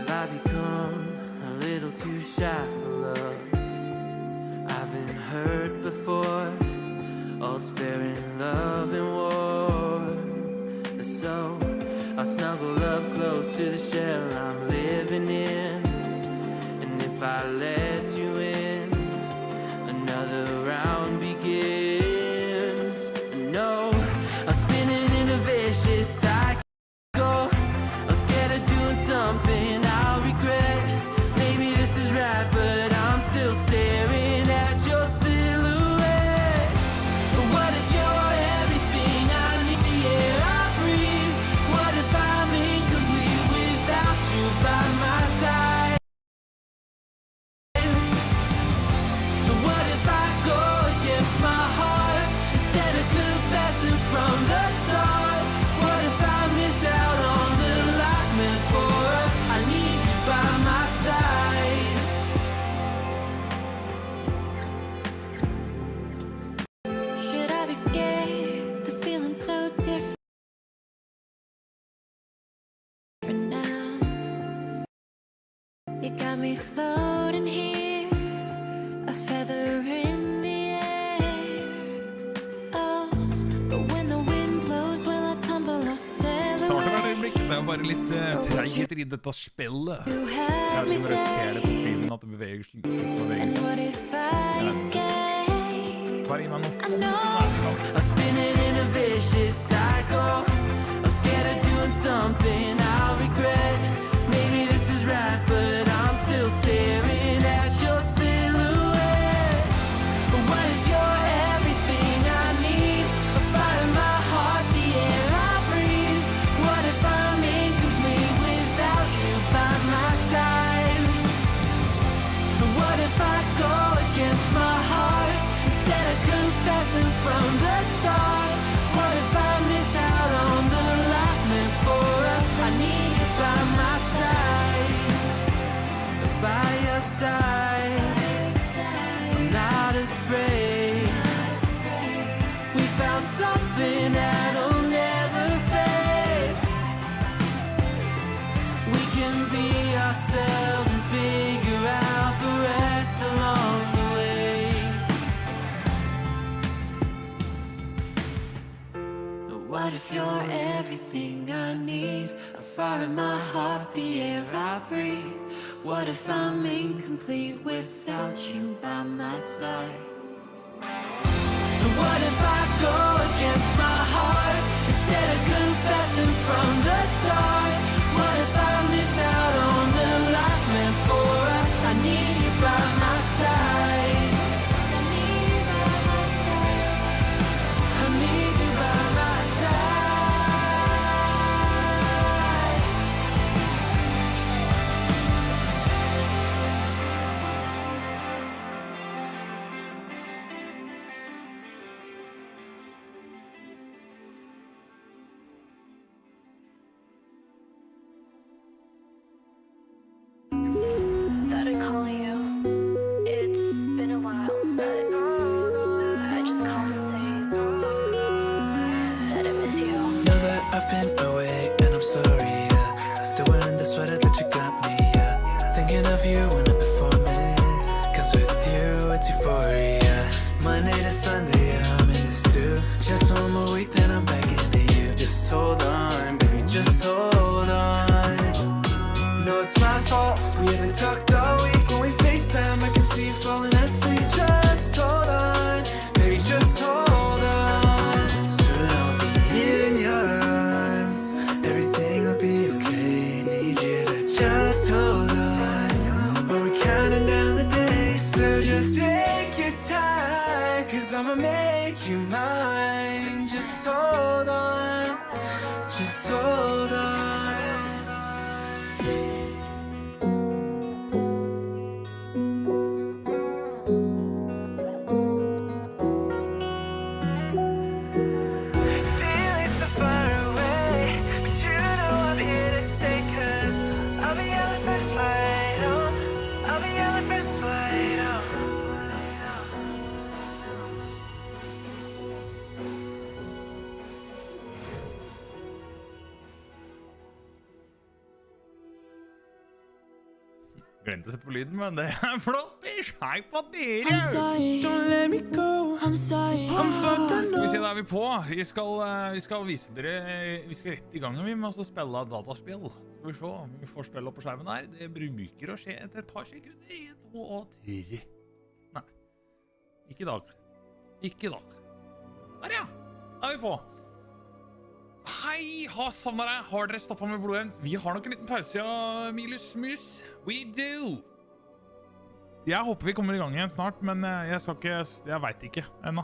Have I become a little too shy for love? I've been hurt before. All's fair in love and war. So I snuggle up close to the shell I'm living in. And if I let you in, another round begins. No, I'm spinning in a vicious cycle. I'm scared of doing something I'll regret. Maybe this is right, but I'm still staring at your silhouette. What if you're everything I need, the air I breathe? What if I'm incomplete without you by my side? What if I go against my heart instead of confessing from the start? What if I miss out on the life meant for us? I need you by my side. Should I be scared? The feeling's so different now. You got me floating here, a feather in the air. Oh, but when the wind blows, will I tumble or sail Starter hvert away? øyeblikk. Det er bare litt treigheter i dette spillet. You Jeg have vet me ikke om dere ser det på say, streamen at det beveger seg. and what if I escape? Bare gi meg noe. I know. I'm spinning in a vicious cycle. I'm scared of doing something I'll regret. Maybe this is right, but I'm still staring at your silhouette. But what if you're everything I need? A fire in my heart, the air I breathe. What if I'm incomplete without you by my side? What if I go against my heart instead of confessing from the start? What if I miss out on the life meant for us? I need you by my side, by your side. I'm not afraid. We found something that'll never fade. We can be ourselves and figure out the rest along the way. What if you're everything I need? A fire in my heart, the air I breathe. What if I'm incomplete without you by my side? What if I go against my heart instead of confessing from the start? What if I miss out on the life meant for us? I need you by my side. I need you by my side. I need you by my side. Thought I'd call you. It's been a while, but I just called to say that I miss you. Know that I've been away and I'm sorry, yeah. Still wearing the sweater that you got me, yeah. Thinking of you when I'm performing, 'cause with you it's euphoria. Monday to Sunday, yeah, I'm in this too. Just one more week then I'm back into you. Just hold on, baby, just hold on. No, it's my fault, we haven't talked all week. When we FaceTime, I can see you falling asleep. Just hold on, baby, just hold on. Soon I'll be in your arms, everything will be okay. Need you to just hold on, or we're counting down the days. So just take your time, 'cause I'ma make you mine. Just hold on, just hold on. Glemte å sette på lyden, men det flott. Hei på dere! I'm sorry. Don't let me go. I'm sorry. I'm fucked, I Skal vi se, know. da er vi på. Vi skal vise dere, vi skal rett i gang med å spille dataspill. Skal vi se om vi får spille opp på skjermen der. Det bruker å skje etter et par sekunder. 1, 2 og 3. Nei, ikke i dag. Ikke i dag. Der ja, da er vi på. Hei, ha savnet deg. Har dere stoppet med blodet? Vi har nok en liten pause, ja, Milus Mus. We do. Jeg håper vi kommer i gang igjen snart, men jeg vet ikke ennå.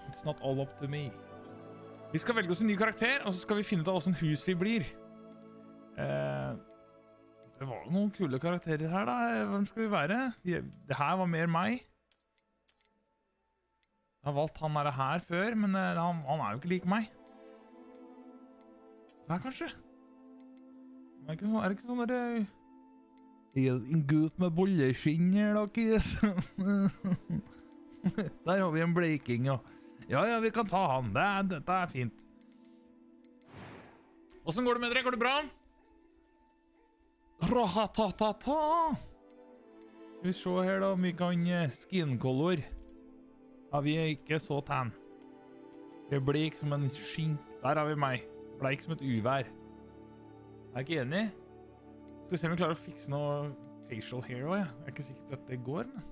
It's not all up to me. Vi skal velge oss en ny karakter, og så skal vi finne ut av hvordan hus vi blir. Det var jo noen kule karakterer her da. Hvem skal vi være? Det her var mer meg. Jeg har valgt han her før, men han er jo ikke lik meg. Her kanskje? Er det ikke sånn der... En gutt med bolleskinn her da, kis. Der har vi en bleiking, ja. Ja, vi kan ta han. Dette er fint. Hvordan går det med dere? Går det bra? Rahatatata. Skal vi se her da, om vi kan skin color. Ja, vi er ikke så tan. Vi er bleik som en skink. Der har vi meg. Bleik som et uvær. Er ikke enig? Skal vi se om vi klarer å fikse noe facial hair også, ja. Jeg er ikke sikker på at det går, men...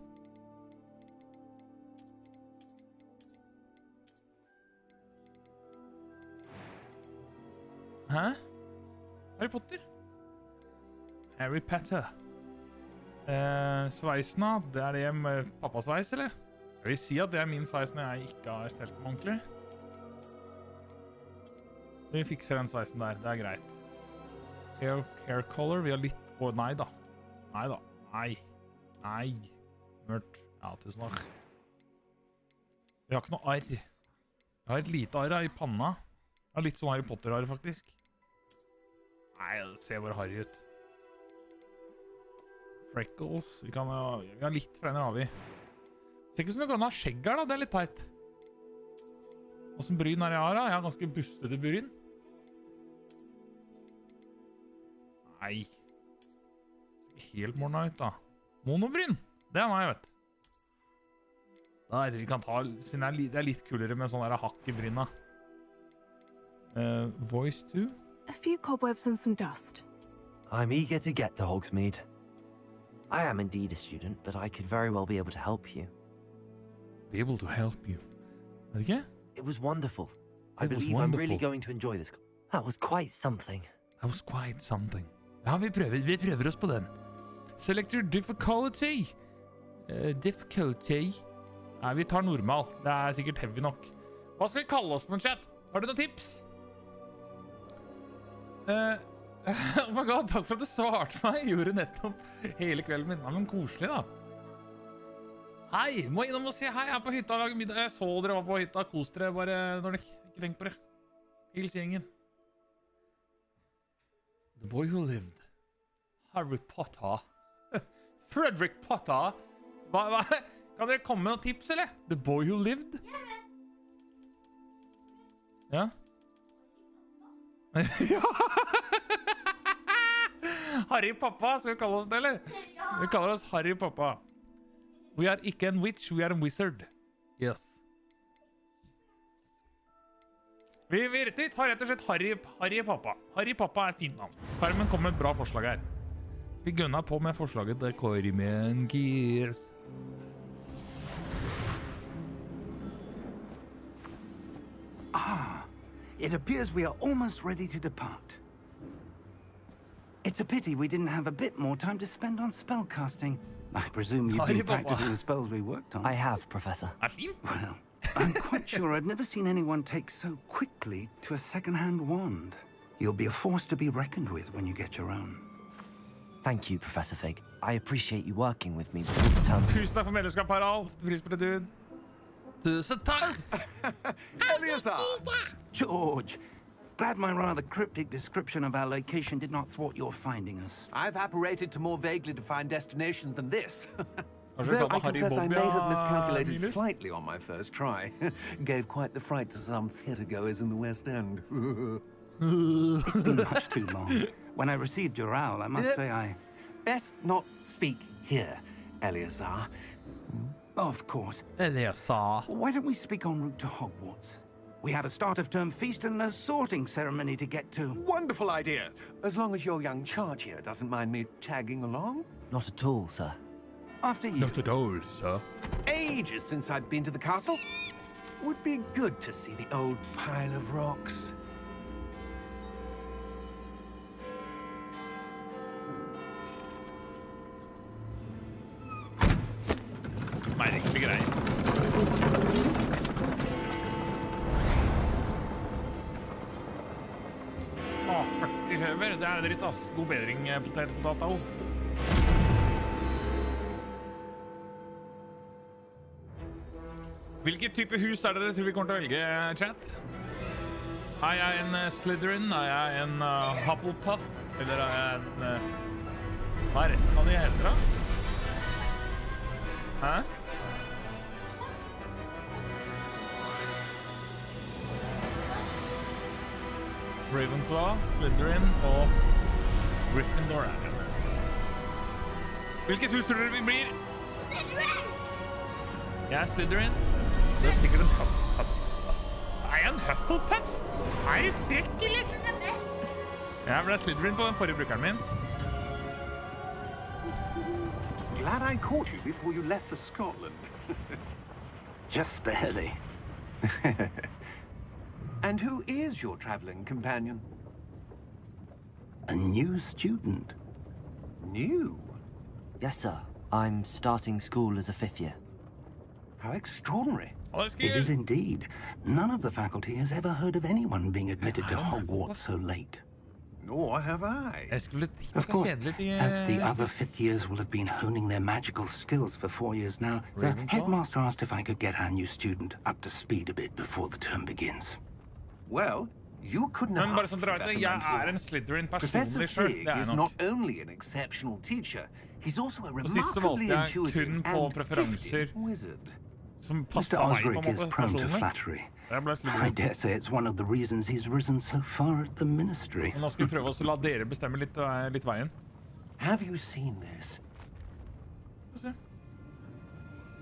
Hæ? Harry Potter? Harry Potter. Sveisen da, det er det med pappasveis, eller? Jeg vil si at det er min sveis når jeg ikke har stelt den ordentlig. Vi fikser den sveisen der, det er greit. Hair color, vi har litt... Nei da. Nei. Mørkt. Ja, tusen takk. Vi har ikke noe arr. Jeg har et lite arr i panna. Jeg har litt sånn Harry Potter-arr, faktisk. Nei, det ser bare harry ut. Freckles. Vi har litt fra henne, har vi. Ser ikke som du kan ha skjegg her da, det er litt teit. Hvordan bryn er jeg har da? Jeg har ganske bustete bryn. Nei. Ser ikke helt morna ut da. Monobryn, det er meg, vet. Der, vi kan ta, siden det er litt kulere med sånn der hakk i bryna. Voice 2. A few cobwebs and some dust. I'm eager to get to Hogsmeade. I am indeed a student, but I could very well be able to help you. Be able to help you. Vet ikke? It was wonderful. I It was believe I'm really wonderful. going to enjoy this. That was quite something. That was quite something. Ja, vi prøver oss på den. Select your difficulty. Difficulty. Nei, vi tar normal. Det er sikkert heavy nok. Hva skal vi kalle oss for en chat? Har du noen tips? Oh my god, takk for at du svarte meg. Jeg gjorde nettopp hele kvelden min. Ja, men koselig da. Hei, må innom og si hei. Jeg er på hytta og lager middag. Jeg så dere var på hytta. Kos dere bare når dere ikke tenker på det. Hils gjengen. The boy who lived. Harry Potter. Fredrik Potter. Hva? Kan dere komme med noen tips, eller? The boy who lived? Ja? Ja! Harry Pappa, skal vi kalle oss det, eller? Vi kaller oss Harry Pappa. We are ikke en witch, we are en wizard. Yes. Vi tar rett og slett Harry Pappa. Harry Pappa er et fint navn. Carmen kom med et bra forslag her. Vi gunna på med forslaget til Carmen Gears. It appears we are almost ready to depart. It's a pity we didn't have a bit more time to spend on spellcasting. I presume you've been practicing the spells we worked on. I have, Professor. Er fint? Well, I'm quite sure I've never seen anyone take so quickly to a second-hand wand. You'll be a force to be reckoned with when you get your own. Thank you, Professor Fig. I appreciate you working with me before the term. Tusen takk for medlemskap, Harald. Setter pris på det, dude. Tusen takk! George, glad my rather cryptic description of our location did not thwart your finding us. I've apparated to more vaguely defined destinations than this. Kanskje vi Though kaller I Harry confess I Bob, may have ja, miscalculated Linus? slightly on my first try. Gave quite the fright to some theatregoers in the West End. It's been much too long. When I received your owl, I must say I best not speak here, Eleazar. Of course. Eleazar. Why don't we speak en route to Hogwarts? We have a start-of-term feast and a sorting ceremony to get to. Wonderful idea. As long as your young charge here doesn't mind me tagging along. Not at all, sir. After you. Not at all, sir. Ages since I've been to the castle. Would be good to see the old pile of rocks. Merkelig greier. Åh, 40 høver. Det er dritt, ass. God bedring, potet. Hvilket type hus er det dere tror vi kommer til å velge, chat? Er jeg en Slytherin? Er jeg en Hufflepuff? Eller er jeg en... Hva er resten av de heter da? Hæ? Ravenclaw, Slytherin og Gryffindor er det. Hvilket hus tror dere vi blir? Jeg er Slytherin. Det er sikkert en Hufflepuff. Er jeg en Hufflepuff? Er jeg frekk, eller? Jeg ble Slytherin på den forrige brukeren min. Glad I caught you before you left for Scotland. Just barely. And who is your traveling companion? A new student. New? Yes, sir. I'm starting school as a 5th year. How extraordinary. It is indeed. None of the faculty has ever heard of anyone being admitted to Hogwarts so late. Nor have I. Of course, as the other 5th years will have been honing their magical skills for 4 years now, the headmaster asked if I could get our new student up to speed a bit before the term begins. Well, you couldn't have asked for better mentor. Professor Fig is not only an exceptional teacher, he's also a remarkably intuitive and gifted wizard. Mr. Osric is prone to flattery. I dare say it's one of the reasons he's risen so far at the ministry. Nå skal vi prøve å la dere bestemme litt veien. Have you seen this? Nei,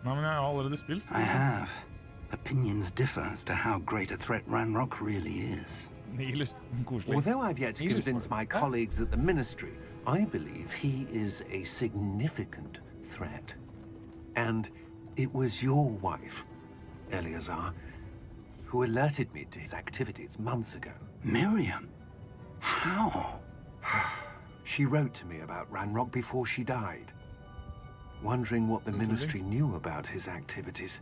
men jeg har allerede spilt. I have. Opinions differ as to how great a threat Ranrock really is. Although I've yet to convince my colleagues at the ministry, I believe he is a significant threat. And it was your wife, Eleazar, who alerted me to his activities months ago. Miriam? How? She wrote to me about Ranrock before she died, wondering what the ministry knew about his activities.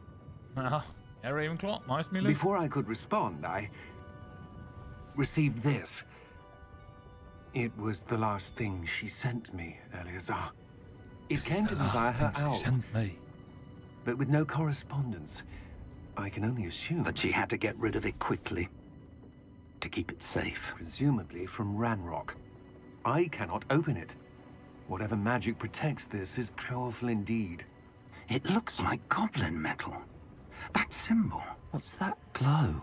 Yeah, Ravenclaw. Nice, Miller. Before I could respond, I received this. It was the last thing she sent me, Eleazar. It came to me via her owl, but with no correspondence. I can only assume that she had to get rid of it quickly to keep it safe. Presumably from Ranrock. I cannot open it. Whatever magic protects this is powerful indeed. It looks like goblin metal. That symbol. What's that glow?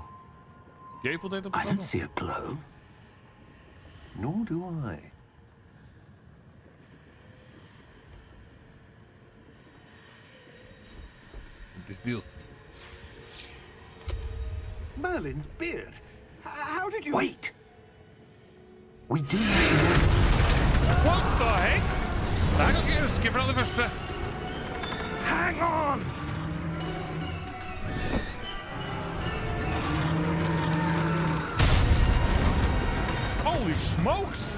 I don't see a glow. Nor do I. Merlin's beard. How did you... Wait! We do... What the heck? Det kan ikke huske fra det første. Hang on! Holy smokes!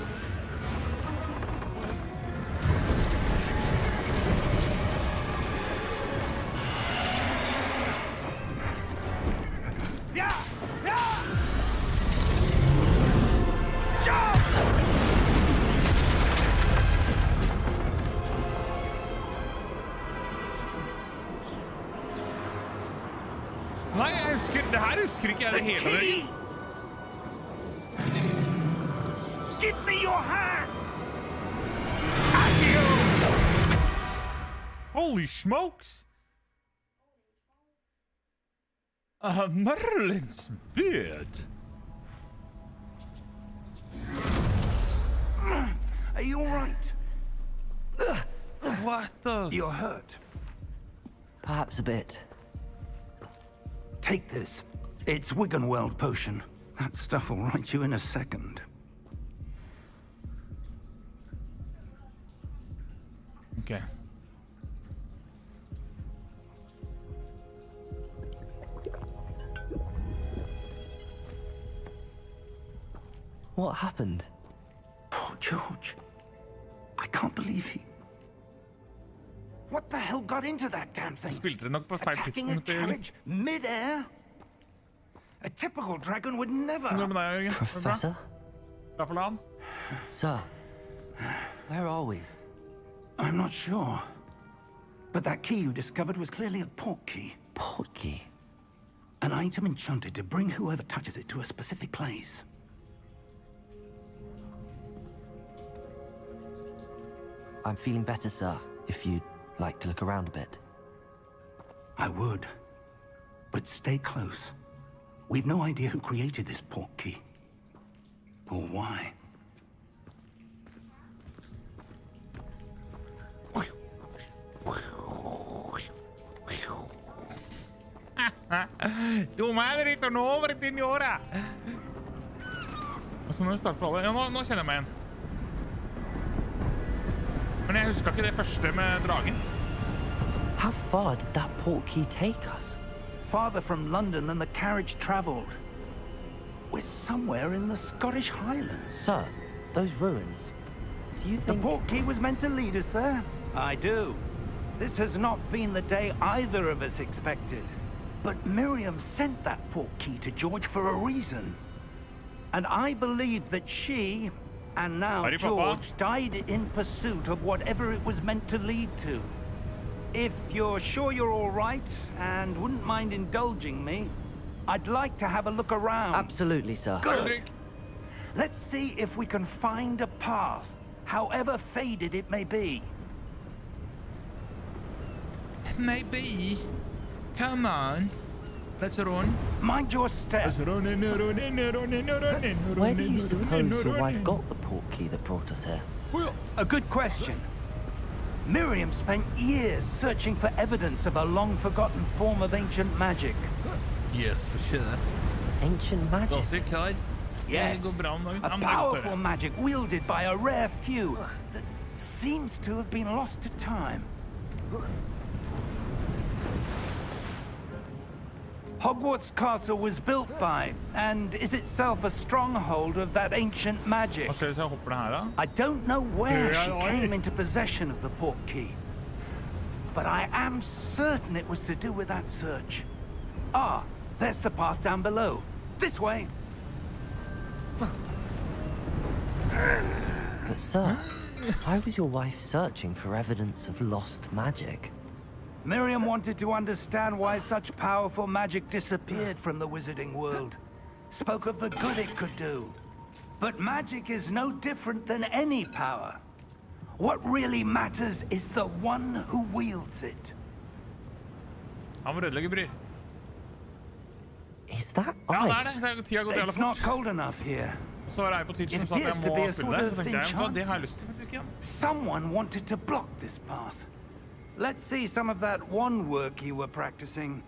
Nei, jeg husker, det her husker ikke jeg det hele veien. Give me your hand! Holy smokes! Merlin's beard. Are you all right? What the? You're hurt. Perhaps a bit. Take this. It's Wiggenweld potion. That stuff will right you in a second. Okay. What happened? Poor George. I can't believe he... What the hell got into that damn thing? Spilte det nok på feil Attacking a tidspunkt, Jørgen. carriage mid-air? A typical dragon would never... Hva med deg, Jørgen? Professor? Bra for lan? Sir, where are we? I'm not sure. But that key you discovered was clearly a port key. Port key? An item enchanted to bring whoever touches it to a specific place. I'm feeling better, sir, if you'd like to look around a bit. I would. But stay close. We've no idea who created this port key. Or why. Du madre ritorno signora! Altså, nå starter for alle. Ja, nå kjenner jeg meg igjen. Men jeg husker ikke det første med dragen. How far did that port key take us? Farther from London than the carriage travelled. We're somewhere in the Scottish Highlands. Sir, those ruins. Do you The think... port key was meant to lead us there? I do. This has not been the day either of us expected. But Miriam sent that port key to George for a reason. And I believe that she, and now Howdy, George, Papa. died in pursuit of whatever it was meant to lead to. If you're sure you're all right, and wouldn't mind indulging me, I'd like to have a look around. Absolutely, sir. Good. Let's see if we can find a path, however faded it may be. Maybe. Come on. Let's run. Mind your step. Let's run. Where do you suppose your wife got the port key that brought us here? A good question. Miriam spent years searching for evidence of a long-forgotten form of ancient magic. Yes, for sure. Ancient magic? Klar. Yes, Det går bra om dagen. Ja, a men det er godt å powerful høre. magic wielded by a rare few that seems to have been lost to time. Hogwarts Castle was built by, and is itself a stronghold of that ancient magic. Hva skjer hvis jeg hopper det her, da? I don't know where she Yeah, came into possession of the port key, but I am certain it was to do with that search. Ah, there's the path down below. This way. But sir, why was your wife searching for evidence of lost magic? Miriam wanted to understand why such powerful magic disappeared from the wizarding world. Spoke of the good it could do. But magic is no different than any power. What really matters is the one who wields it. Han må rødlegge bry. Is that Ja, det er ice? det. Tida går jævla It's not fort. cold enough here. Så var jeg på Twitch som sa at appears jeg to be må a spille sort det. of Så tenkte jeg, enchant. det har jeg lyst til faktisk, ja. Someone wanted to block this path. Let's see some of that wand work you were practicing.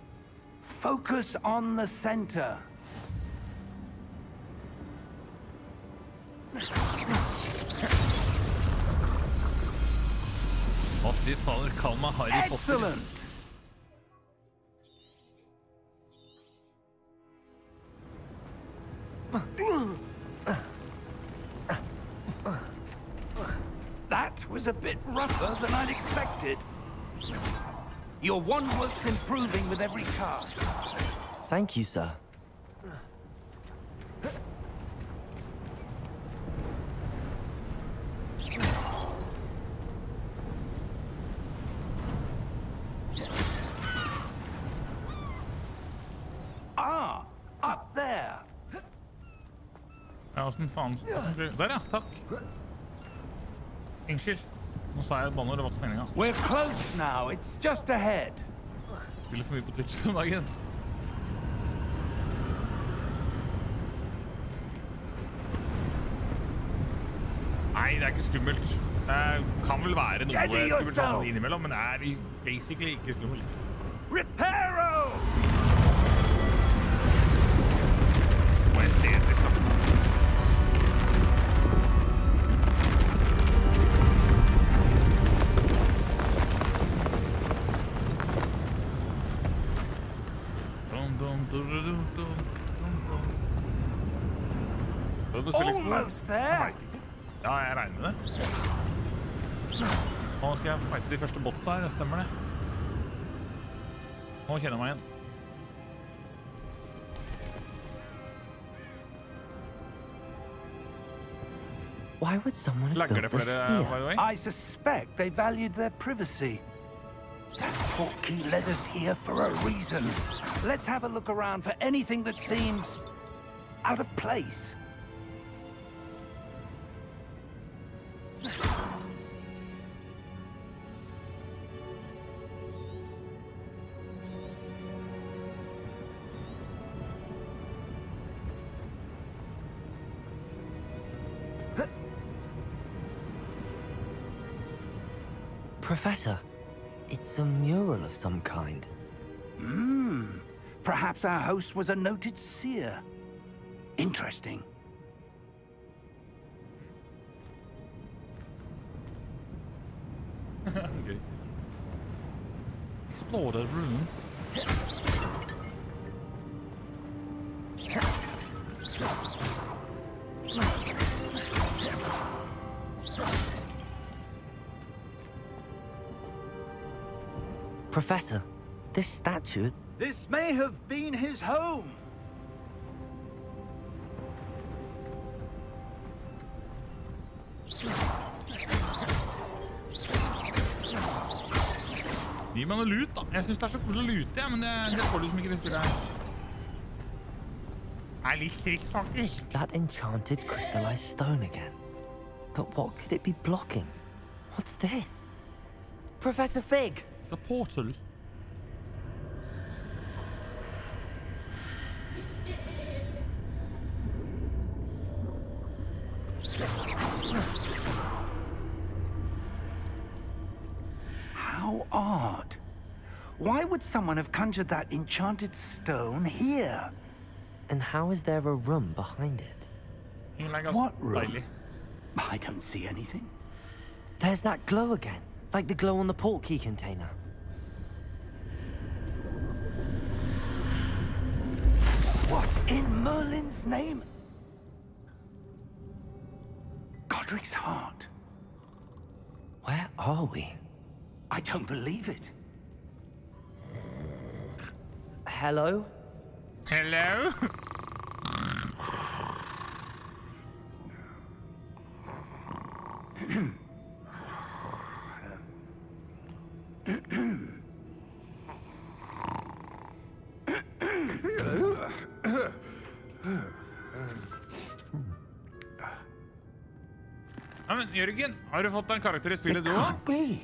Focus on the center. Å, fy fader, kall meg Harry Potter. Excellent. That was a bit rougher than I'd expected. Your wand work's improving with every cast. Thank you, sir. Ah, up there. Ja, hvordan faen? Der, ja. Takk. Unnskyld. Nå sa jeg et banner, det var ikke meningen. We're close now. It's just ahead. Spiller for mye på Twitch om dagen. Nei, det er ikke skummelt. Kan vel være noe Steady skummelt yourself. innimellom, men det er basically ikke skummelt. Reparo! Og estetisk, ass. Almost there. Ja, jeg regner med det. Nå skal jeg fighte de første botsa her, stemmer det? Nå kjenner jeg meg igjen. Why would someone have Lagger built det this for dere, by here? the way? I suspect they valued their privacy. That portkey led us here for a reason. Let's have a look around for anything that seems out of place. Professor, it's a mural of some kind. Perhaps our host was a noted seer. Interesting. Okay. Explore the ruins. Professor, this statue... This may have been his home. Gi meg noe lut, da. Jeg synes det er så koselig å lute, men det får du liksom ikke det spillet her. Det er litt strikt, faktisk. That enchanted crystallized stone again. But what could it be blocking? What's this? Professor Fig! It's a portal. How odd. Why would someone have conjured that enchanted stone here? And how is there a room behind it? What room? I don't see anything. There's that glow again, like the glow on the portkey container. What in Merlin's name? Godric's heart. Where are we? I don't believe it. Hello? Hello? Ja, men Jørgen, har du fått en karakter I spillet du også? Can't be.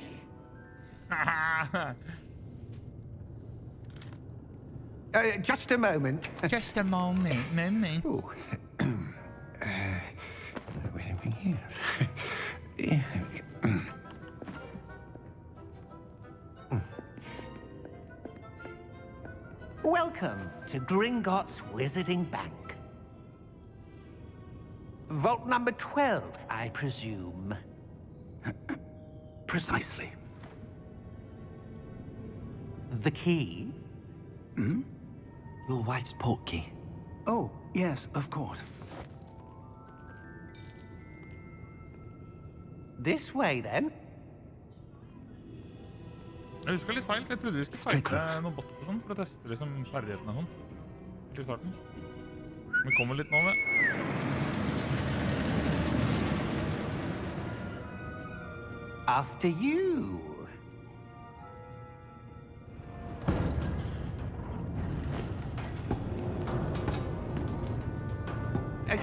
Just a moment. Just a moment. Oh. Where are we here? Welcome to Gringotts Wizarding Bank. Vault number 12, I presume. Precisely. The key? Your wife's portkey. Oh, yes, of course. This way, then. Jeg husker litt feil, for jeg trodde vi skulle fighte noen bots og sånn, for å teste liksom ferdighetene og sånn. Til starten. Vi kommer litt nå med. After you.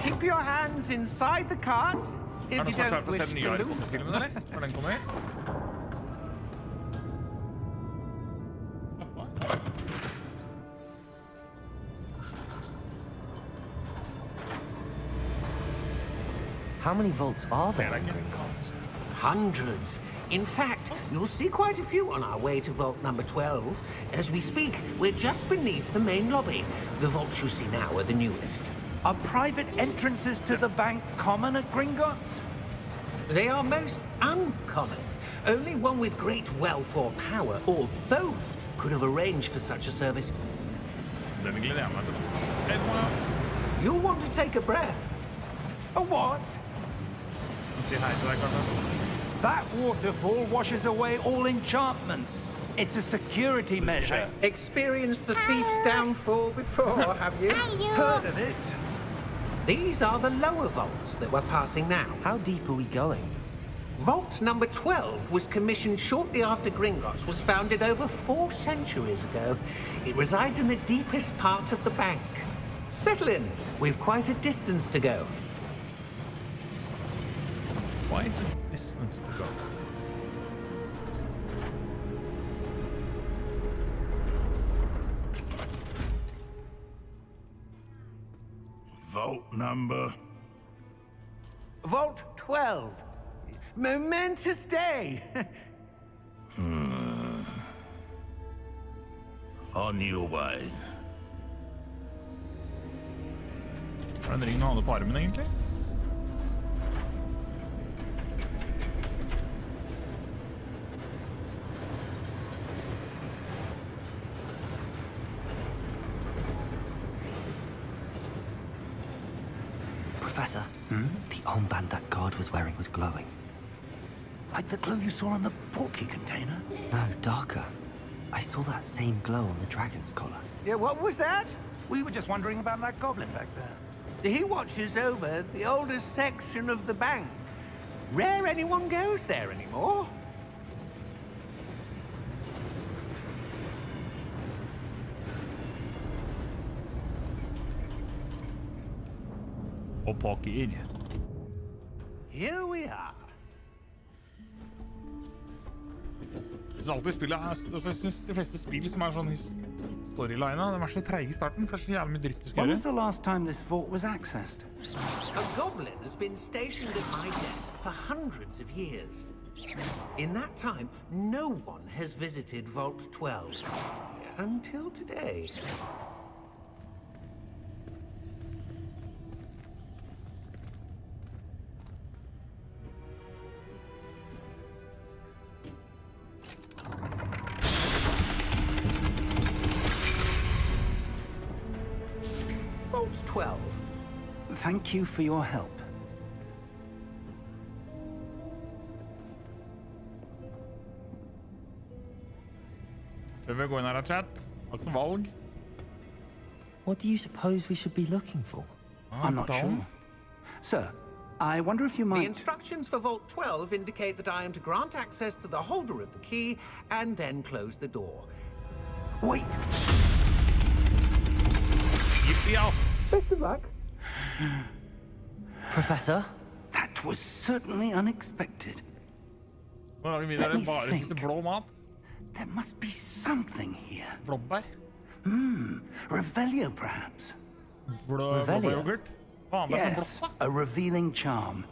Keep your hands inside the cart if you don't wish to Harry lose. Potter-filmen, eller? Når den kommer. How many vaults are there in Gringotts? Hundreds. In fact, you'll see quite a few on our way to vault number 12. As we speak, we're just beneath the main lobby. The vaults you see now are the newest. Are private entrances to the bank common at Gringotts? They are most uncommon. Only one with great wealth or power, or both, could have arranged for such a service. Den gleder jeg meg til. Hei, Små. You'll want to take a breath. A what? Si hei til deg, kanskje. That waterfall washes away all enchantments. It's a security measure. Experienced the thief's downfall before, have you? Heard of it? These are the lower vaults that we're passing now. How deep are we going? Vault number 12 was commissioned shortly after Gringotts was founded over 4 centuries ago. It resides in the deepest part of the bank. Settle in. We've quite a distance to go. Quite a distance to go. Vault number... Vault 12. Momentous day. On your way. Er det en ring med alle på armen, egentlig? Professor, the armband that guard was wearing was glowing. Like the glow you saw on the porky container? No, darker. I saw that same glow on the dragon's collar. Yeah, what was that? We were just wondering about that goblin back there. He watches over the oldest section of the bank. Rare anyone goes there anymore. Og poker. Here we are. Jeg synes alltid spillet jeg synes de fleste spill som sånn storyline, de så treige I starten, for det så jævlig mye dritt du skal When gjøre. was the last time this vault was accessed? A goblin has been stationed at my desk for hundreds of years. In that time, no one has visited Vault 12. Until today. Vault 12. Thank you for your help. Så vi går inn her, chat. Har ikke noe valg. What do you suppose we should be looking for? I'm not sure. Sir, I wonder if you The might... instructions for Vault 12 indicate that I am to grant access to the holder of the key and then close the door. Wait! Yippee ass! Best of luck. Professor? That was certainly unexpected. Nå lager vi der bare spise blå mat. There must be something here. Blåbær. Revelio, perhaps? Blåbæryoghurt. Vanlig som Yes, blått, a revealing charm.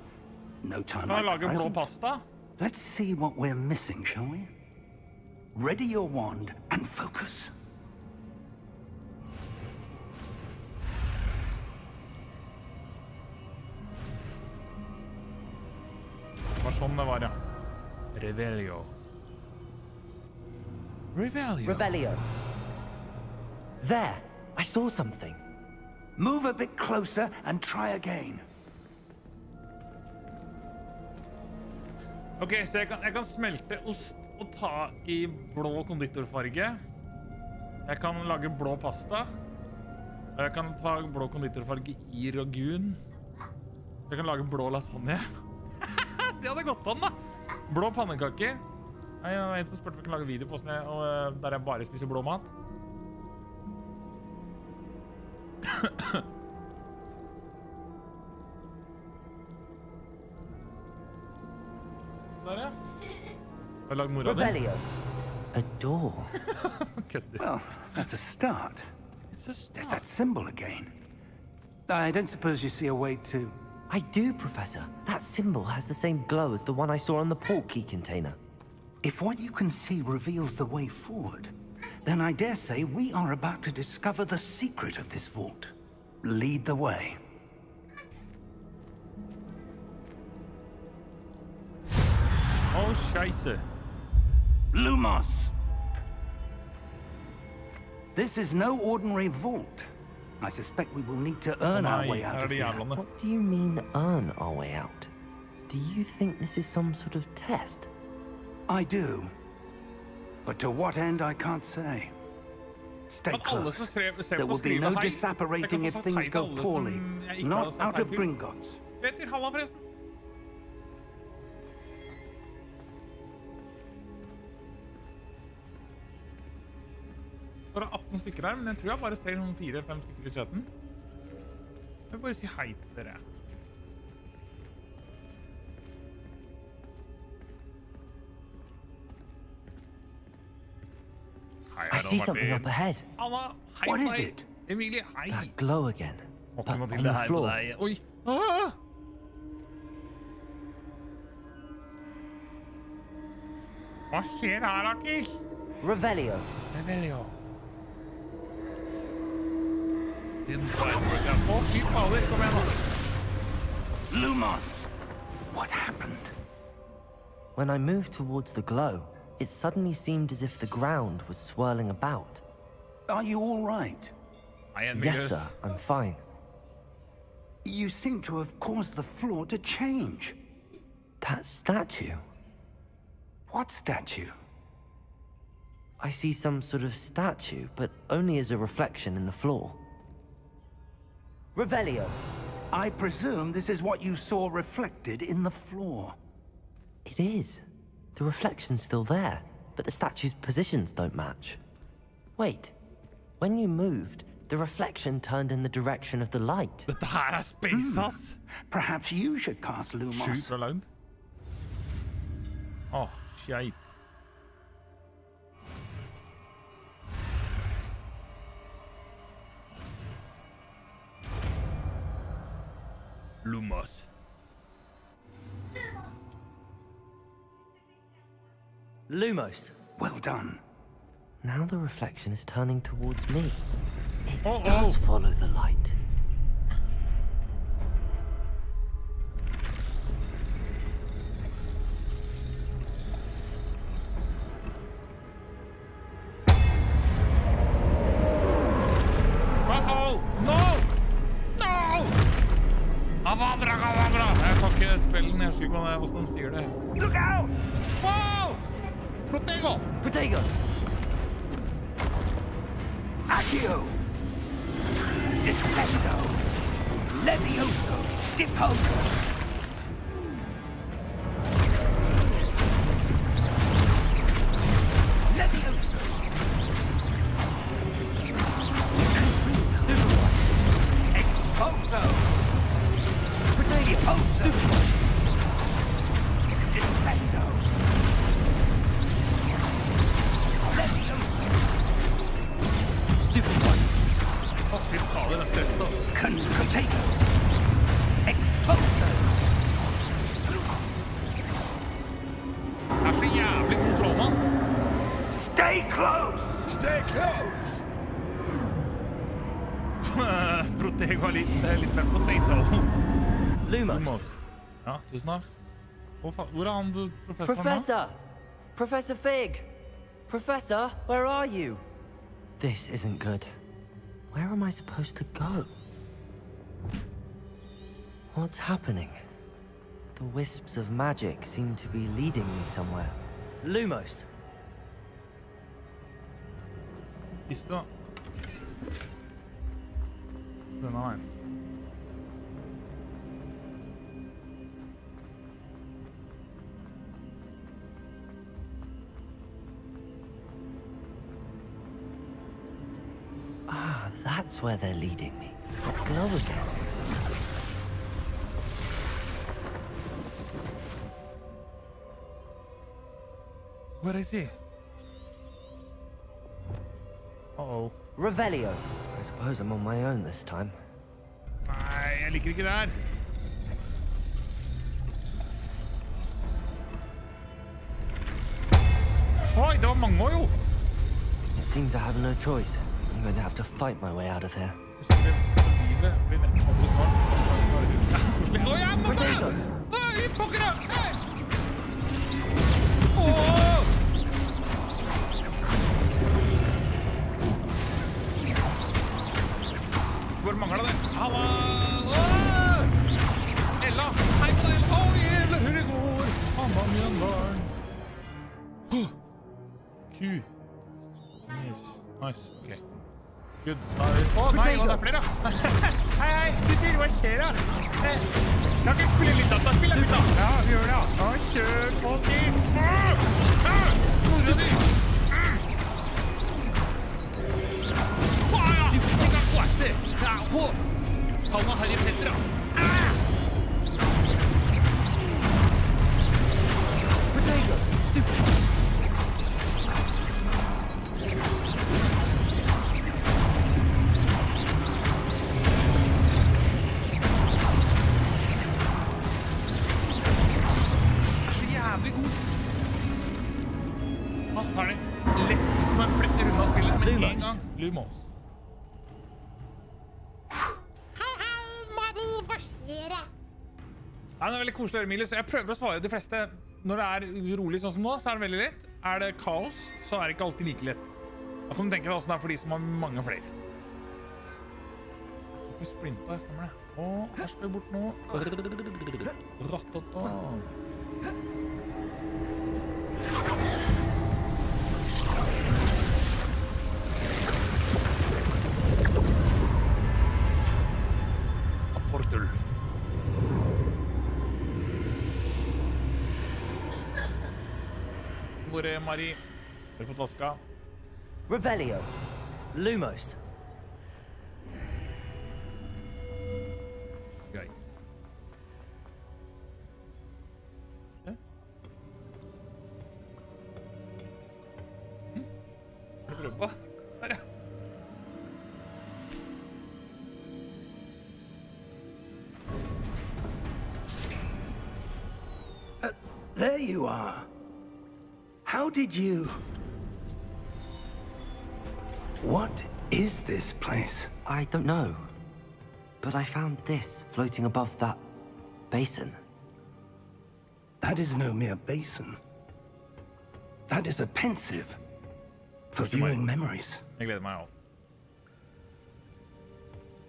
No time da. Kan like jeg the lage blå present. pasta? Let's see what we're missing, shall we? Ready your wand and focus. Det var sånn det var, ja. Revelio. Revelio. Revelio. There! I saw something. Move a bit closer and try again. Ok, så jeg kan smelte ost og ta I blå konditorfarge. Jeg kan lage blå pasta. Og jeg kan ta blå konditorfarge I ragun. Så jeg kan lage blå lasagne. Det hadde gått an, da! Blå pannekaker. Nei, det var en som spurte om jeg kan lage video på sånn, og der jeg bare spiser blå mat. Der, ja. Har lagd mora di. Revelio. A door. Kødder. Well, that's a start. It's a There's start. that symbol again. I don't suppose you see a way to... I do, Professor. That symbol has the same glow as the one I saw on the port key container. If what you can see reveals the way forward, then I dare say we are about to discover the secret of this vault. Lead the way. Oh, scheisse. Lumos! This is no ordinary vault. I suspect we will need to earn our way out of here. What do you mean, earn our way out? Do you think this is some sort of test? I do. But to what end, I can't say. Stay close. There will be no disapparating if things go poorly. Not out of Gringotts. Peter, halla forresten. Står det 18 stykker der, men jeg tror jeg bare ser noen 4-5 stykker i chatten. Jeg vil bare si hei til dere. I see something up ahead. Anna, hei. What is it? Emilie, hei. That glow again. But on Mathilde, the hei på floor. deg. Oi. Ah! Hva skjer her, Akil? Revelio. Revelio. Din firework er på. Fy fader, kom igjen da. Lumos! What happened? When I moved towards the glow, it suddenly seemed as if the ground was swirling about. Are you all right? Yes, sir. I'm fine. You seem to have caused the floor to change. That statue? What statue? I see some sort of statue, but only as a reflection in the floor. Revelio. I presume this is what you saw reflected in the floor. It is. The reflection's still there, but the statue's positions don't match. Wait. When you moved, the reflection turned in the direction of the light. Dette her er space, ass. Perhaps you should cast Lumos. Sjukt fra langt. Åh, shit. Lumos. Lumos. Well done. Now the reflection is turning towards me. It does follow the light. Uh-oh! No! No! Avadra, avadra! Jeg kan ikke spille den, jeg husker ikke hvordan de sier det. Look out! Wow! Protego! Protego! Accio! Descendo! Levioso! Deposo! Levioso! Exposo! Deposo! Descendo! Levioso! Stupid one. Å, fy fader, det er stress, ass. Contago! Exposo! Det er så jævlig god troll, mann. Stay close! Stay close! Protego er litt mer potato. Lumos. Ja, tusen takk. Hvor er han, professoren? Professor! Professor Fig! Professor, where are you? This isn't good. Where am I supposed to go? What's happening? The wisps of magic seem to be leading me somewhere. Lumos. Siste. Denne veien. Ah, that's where they're leading me. That glow again. Where is he? Uh-oh. Revelio. I suppose I'm on my own this time. Nei, jeg liker ikke det her. Oi, det var mange år jo. It seems I have no choice. I'm going to have to fight my way out of here. Livet blir nesten aldri snart. Oi, jeg må gå! Oi, pokker da! Hvor mangler det? Halla! Ella! Hei på deg! Oi, jævla hur det går! Mamma min barn. Ku. Nice, ok. Good. Nei, det er flere. Hei, gutter, hva skjer da? Kan ikke spille litt da? Spill litt da. Ja, vi gjør det. Kjør på til. Stikker kvarter. På. Halva Harry Petra. Potato! Stupid! Jævlig god. Han tar det lett som en flett i rundt av spillet, men en gang. Lumos. Ja, det er veldig koselig å høre, Emilie, så jeg prøver å svare de fleste. Når det er rolig sånn som nå, så er det veldig lett. Er det kaos, så er det ikke alltid like lett. Da kan du tenke deg hvordan det er for de som har mange flere. Vi splinta, stemmer det. Her skal vi bort nå. Rattata. Apportul. Hvor er Marie? Har du fått vaska? Revelio. Lumos. Greit. Ja. Hva er det prøver på? Her, ja. There you are. How did you... What is this place? I don't know. But I found this floating above that basin. That is no mere basin. That is a pensive for viewing memories. Jeg gleder meg også.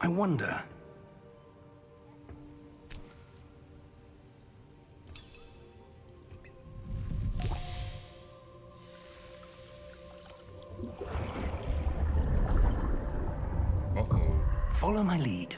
I wonder... Follow my lead.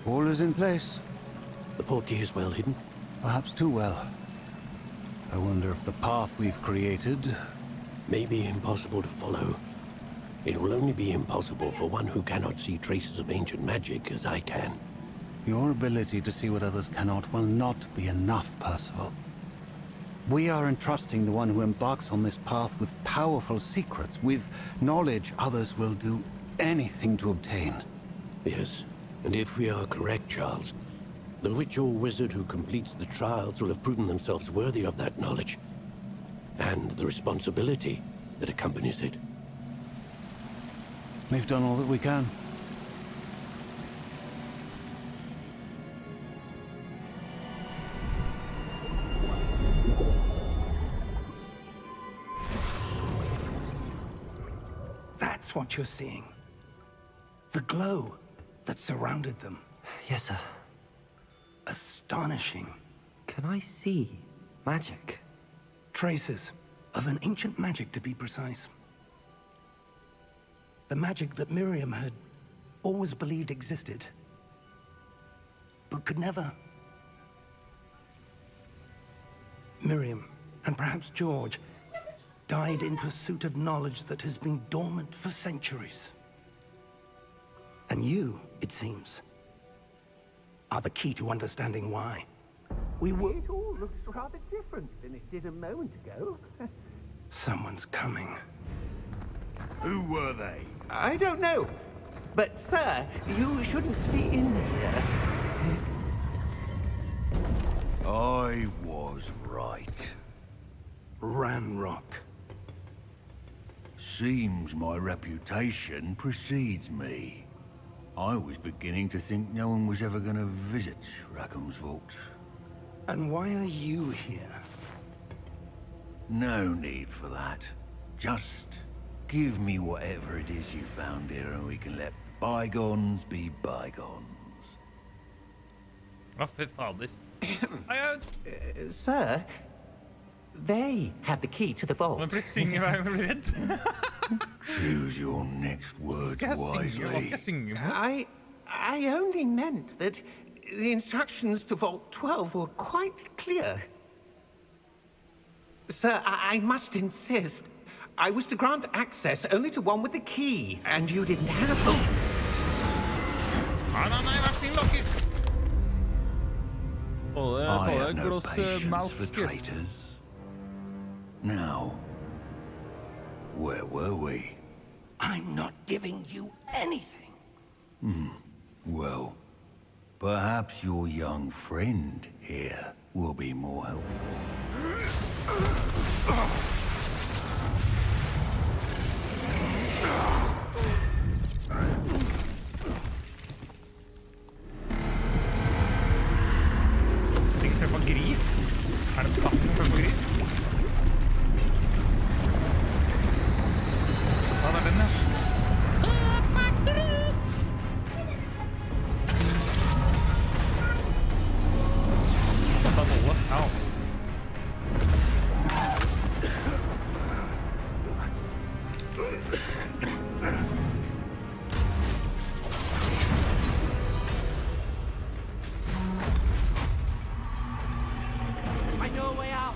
All is in place. The portkey is well hidden. Perhaps too well. I wonder if the path we've created... may be impossible to follow. It will only be impossible for one who cannot see traces of ancient magic as I can. Your ability to see what others cannot will not be enough, Percival. We are entrusting the one who embarks on this path with powerful secrets, with knowledge others will do anything to obtain. Yes, and if we are correct, Charles, the witch or wizard who completes the trials will have proven themselves worthy of that knowledge, and the responsibility that accompanies it. We've done all that we can. That's what you're seeing. The glow that surrounded them. Yes, sir. Astonishing. Can I see magic? Traces of an ancient magic, to be precise. The magic that Miriam had always believed existed, but could never. Miriam, and perhaps George, died in pursuit of knowledge that has been dormant for centuries. And you, it seems, are the key to understanding why. We were... It all looks rather different than it did a moment ago. Someone's coming. Who were they? I don't know. But, sir, you shouldn't be in here. I was right. Ranrock. Seems my reputation precedes me. I was beginning to think no one was ever going to visit Rackham's vault. And why are you here? No need for that. Just give me whatever it is you found here and we can let bygones be bygones. Å, fy fader. Sir, they have the key to the vault. Men plutselig synger hver gang du blir redd. Choose your next words wisely. I only meant that the instructions to Vault 12 were quite clear. Sir, I must insist. I was to grant access only to one with the key, and you didn't have it. Nei, vær snill, dere. I have no patience for traitors. Now, where were we? I'm not giving you anything. Well, perhaps your young friend here will be more helpful. Tenker på gris? Er det samme som på gris? Ja, det er den, ja. I know a way out.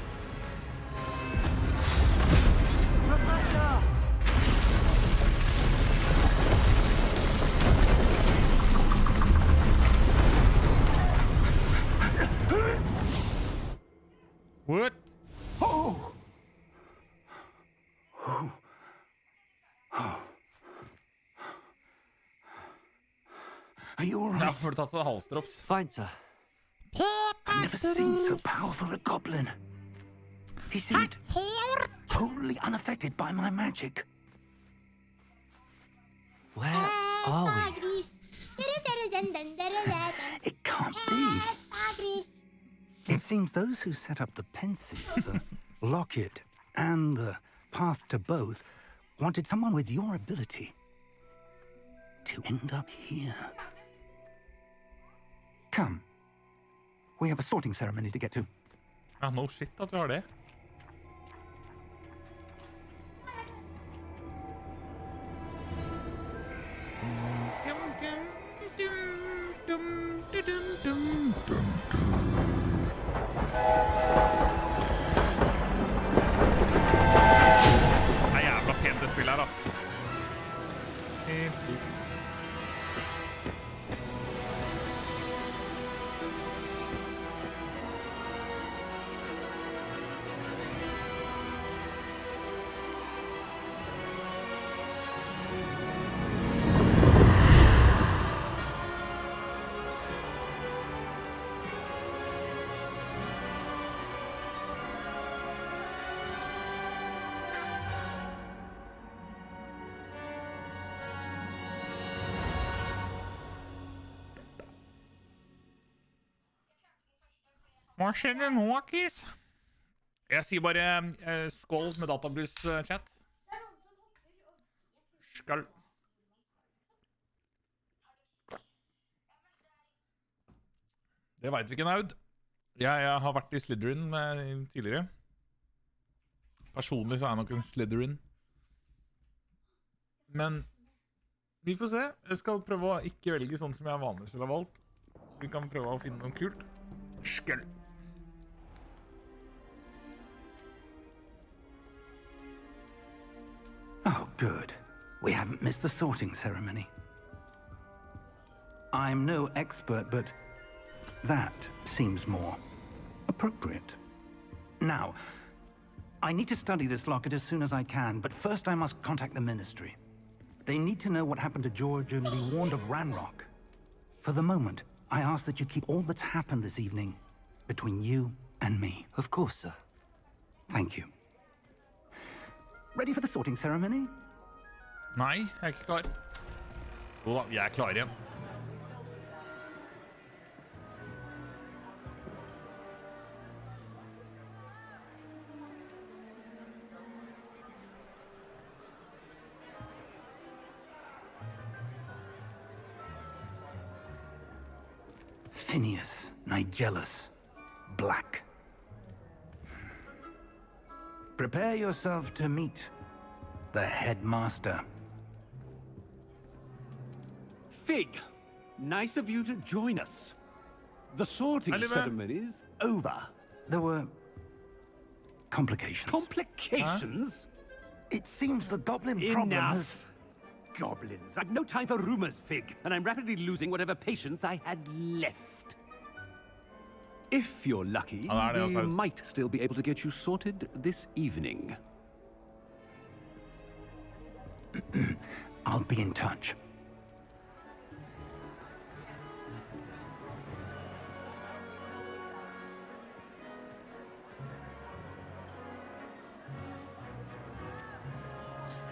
What? Oh! Are you all Ja, right? får du tatt seg halsdrops? Fine, sir. I've never seen so powerful a goblin. He seemed totally unaffected by my magic. Where are we? It can't be. It seems those who set up the pensive, the locket, and the path to both wanted someone with your ability to end up here. Come. We have a sorting ceremony to get to. Ja, no shit at vi har det. Det er jævla pent det spillet her, ass. Helt sykt. Hva skjedde nå, Kis? Jeg sier bare skål med databrus-chat. Skål. Det vet vi ikke, Naud. Jeg har vært i Slytherin tidligere. Personlig så er jeg nok en Slytherin. Men vi får se. Jeg skal prøve å ikke velge sånn som jeg vanligvis ville ha valgt. Vi kan prøve å finne noe kult. Skål. Oh, good. We haven't missed the sorting ceremony. I'm no expert, but that seems more appropriate. Now, I need to study this locket as soon as I can, but first I must contact the Ministry. They need to know what happened to George and be warned of Ranrock. For the moment, I ask that you keep all that's happened this evening between you and me. Of course, sir. Thank you. Ready for the sorting ceremony? Nei, jeg er ikke klar. Jo da, vi er klare igjen. Phineas, Nigellus, Black. Prepare yourself to meet the headmaster. Fig, nice of you to join us. The sorting ceremony's over. There were complications. Complications? It seems the goblin problem has... Goblins. I've no time for rumors, Fig, and I'm rapidly losing whatever patience I had left. If you're lucky, we might still be able to get you sorted this evening. I'll be in touch.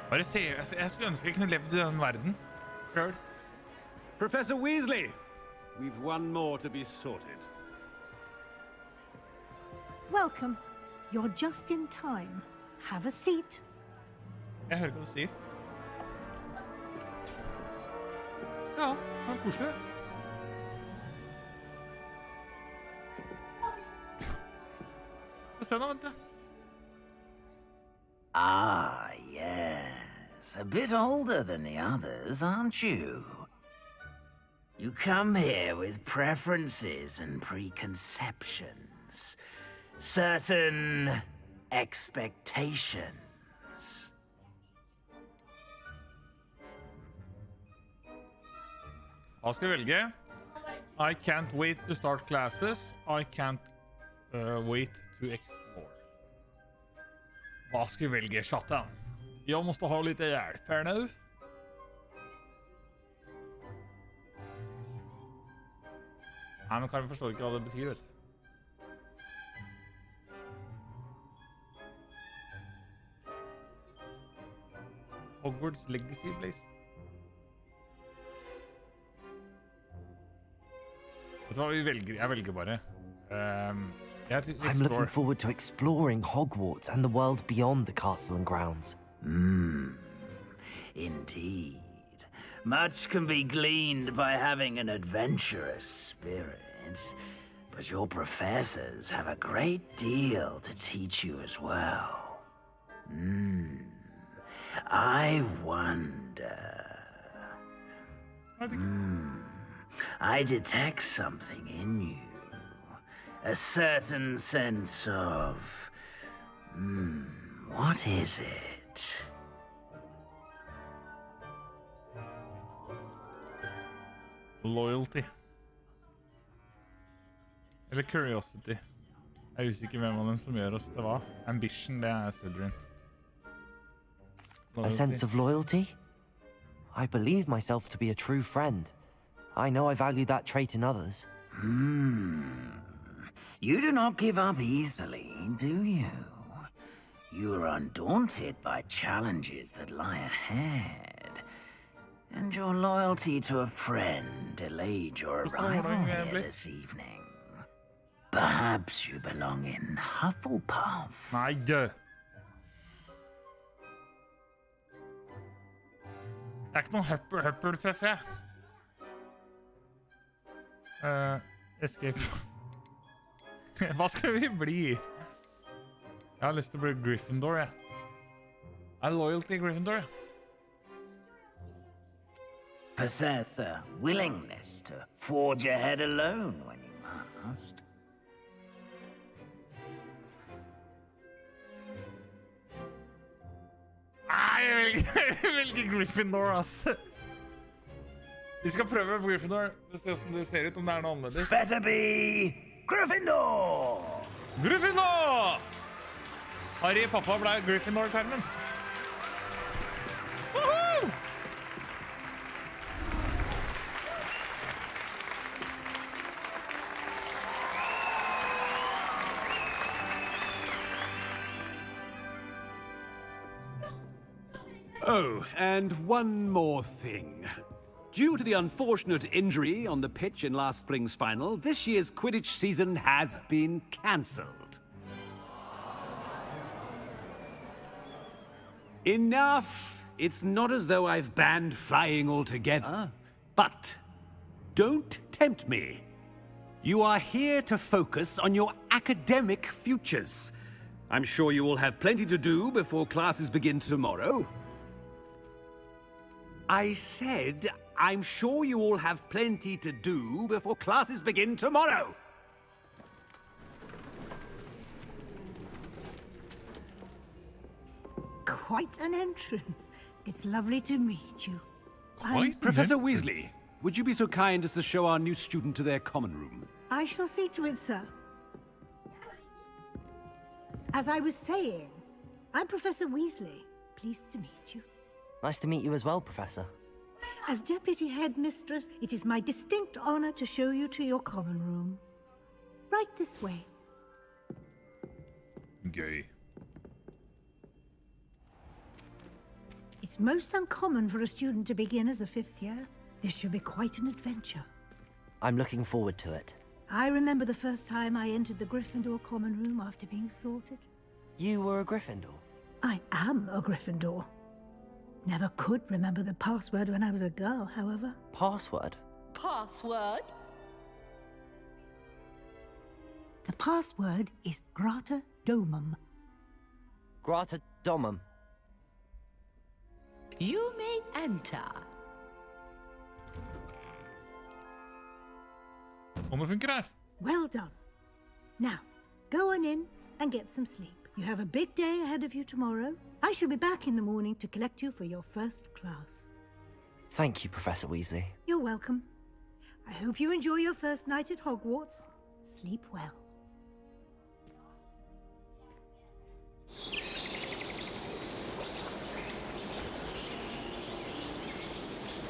Bare se, jeg skulle ønske jeg kunne levd i den verden selv. Professor Weasley, we've one more to be sorted. Welcome. You're just in time. Have a seat. Jeg hører hva du sier. Ja, det er koselig. Få se nå, vent det. Ah, yes. A bit older than the others, aren't you? You come here with preferences and preconceptions. Certain expectations. Hva skal jeg velge? I can't wait to start classes. I can't wait to explore. Hva skal vi velge, chatten? Jeg måste ha lite hjälp här nu. Nei, men Karin forstår ikke hva det betyr, vet du. Hogwarts Legacy Blaze. Vet du hva vi velger? Jeg velger bare. I'm looking forward to exploring Hogwarts and the world beyond the castle and grounds. Indeed. Much can be gleaned by having an adventurous spirit, but your professors have a great deal to teach you as well. I wonder... I detect something in you. A certain sense of... what is it? Loyalty. Eller curiosity. Jeg er usikker hvem av dem som gjør oss til hva. Ambition, det er Slytherin. A sense of loyalty? I believe myself to be a true friend. I know I value that trait in others. You do not give up easily, do you? You are undaunted by challenges that lie ahead. And your loyalty to a friend delayed your arrival here this evening. Perhaps you belong in Hufflepuff. Nei, dø. Det er ikke noen Hufflepuff, jeg. Escape. Hva skal vi bli? Jeg har lyst til å bli Gryffindor, jeg. Jeg er loyal til Gryffindor, jeg. Possess a willingness to forge ahead alone when you must. Nei, jeg velger Gryffindor, ass. Vi skal prøve Gryffindor. Det ser hvordan det ser ut, om det noe annerledes. Better be Gryffindor! Gryffindor! Harry, pappa ble Gryffindor-termen. Woohoo! Oh, and one more thing. Due to the unfortunate injury on the pitch in last spring's final, this year's Quidditch season has been cancelled. Enough! It's not as though I've banned flying altogether, but don't tempt me. You are here to focus on your academic futures. I'm sure you will have plenty to do before classes begin tomorrow. I said, I'm sure you all have plenty to do before classes begin tomorrow. Quite an entrance. It's lovely to meet you. Professor Weasley, would you be so kind as to show our new student to their common room? I shall see to it, sir. As I was saying, I'm Professor Weasley. Pleased to meet you. Nice to meet you as well, Professor. As Deputy Headmistress, it is my distinct honor to show you to your common room. Right this way. Gøy. It's most uncommon for a student to begin as a fifth year. This should be quite an adventure. I'm looking forward to it. I remember the first time I entered the Gryffindor common room after being sorted. You were a Gryffindor? I am a Gryffindor. Never could remember the password when I was a girl, however. Password? Password? The password is Grata Domum. Grata Domum. You may enter. Om det funker her. Well done. Now, go on in and get some sleep. You have a big day ahead of you tomorrow. I shall be back in the morning to collect you for your first class. Thank you, Professor Weasley. You're welcome. I hope you enjoy your first night at Hogwarts. Sleep well.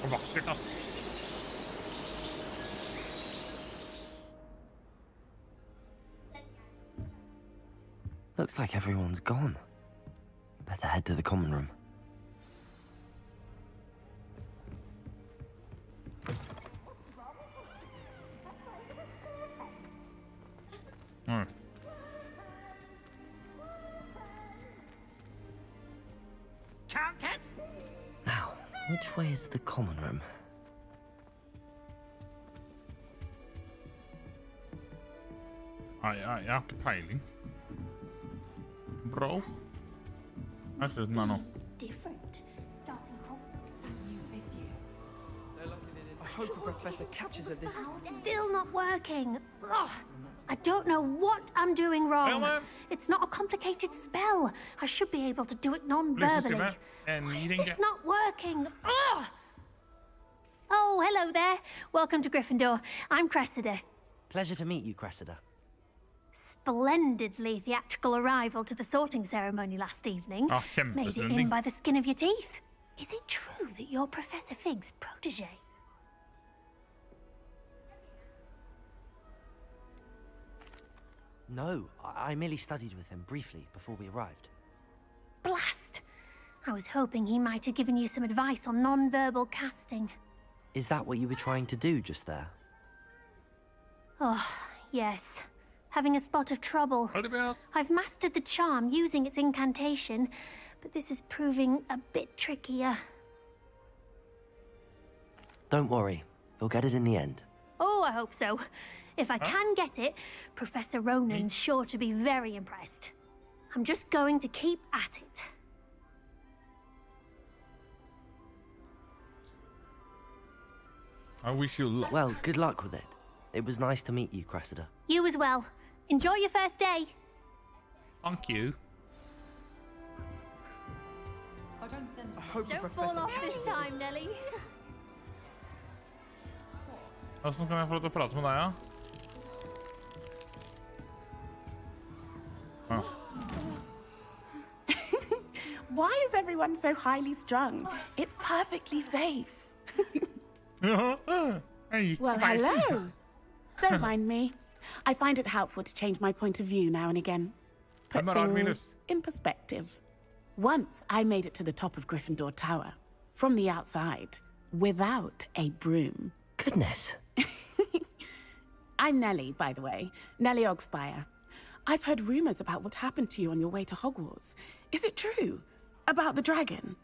Vakkert, da. Looks like everyone's gone. Better head to the common room. Now, which way is the common room? Jeg har ikke peiling. Bro. Her ser den her nå. I hope the professor catches of this. Still not working. Ugh. I don't know what I'm doing wrong. It's not a complicated spell. I should be able to do it non-verbally. Why is this not working? Ugh. Oh, hello there. Welcome to Gryffindor. I'm Cressida. Pleasure to meet you, Cressida. Splendidly theatrical arrival to the sorting ceremony last evening. Made it in by the skin of your teeth. Is it true that you're Professor Fig's protege? No, I merely studied with him briefly before we arrived. Blast! I was hoping he might have given you some advice on non-verbal casting. Is that what you were trying to do just there? Oh, yes. Having a spot of trouble. I've mastered the charm using its incantation, but this is proving a bit trickier. Don't worry, you'll get it in the end. Oh, I hope so. If I can get it, Professor Ronan's sure to be very impressed. I'm just going to keep at it. I wish you luck. Well, good luck with it. It was nice to meet you, Cressida. You as well. Enjoy your first day. Thank you. I hope the Don't professor fall off catches this of time, Nelly. Hvordan kan jeg få lov til å prate med deg, ja? Why is everyone so highly strung? It's perfectly safe. Well, hello. Don't mind me. I find it helpful to change my point of view now and again. Put things in perspective. Once I made it to the top of Gryffindor Tower, from the outside, without a broom. Goodness. I'm Nellie, by the way. Nellie Ogspire. I've heard rumors about what happened to you on your way to Hogwarts. Is it true? About the dragon?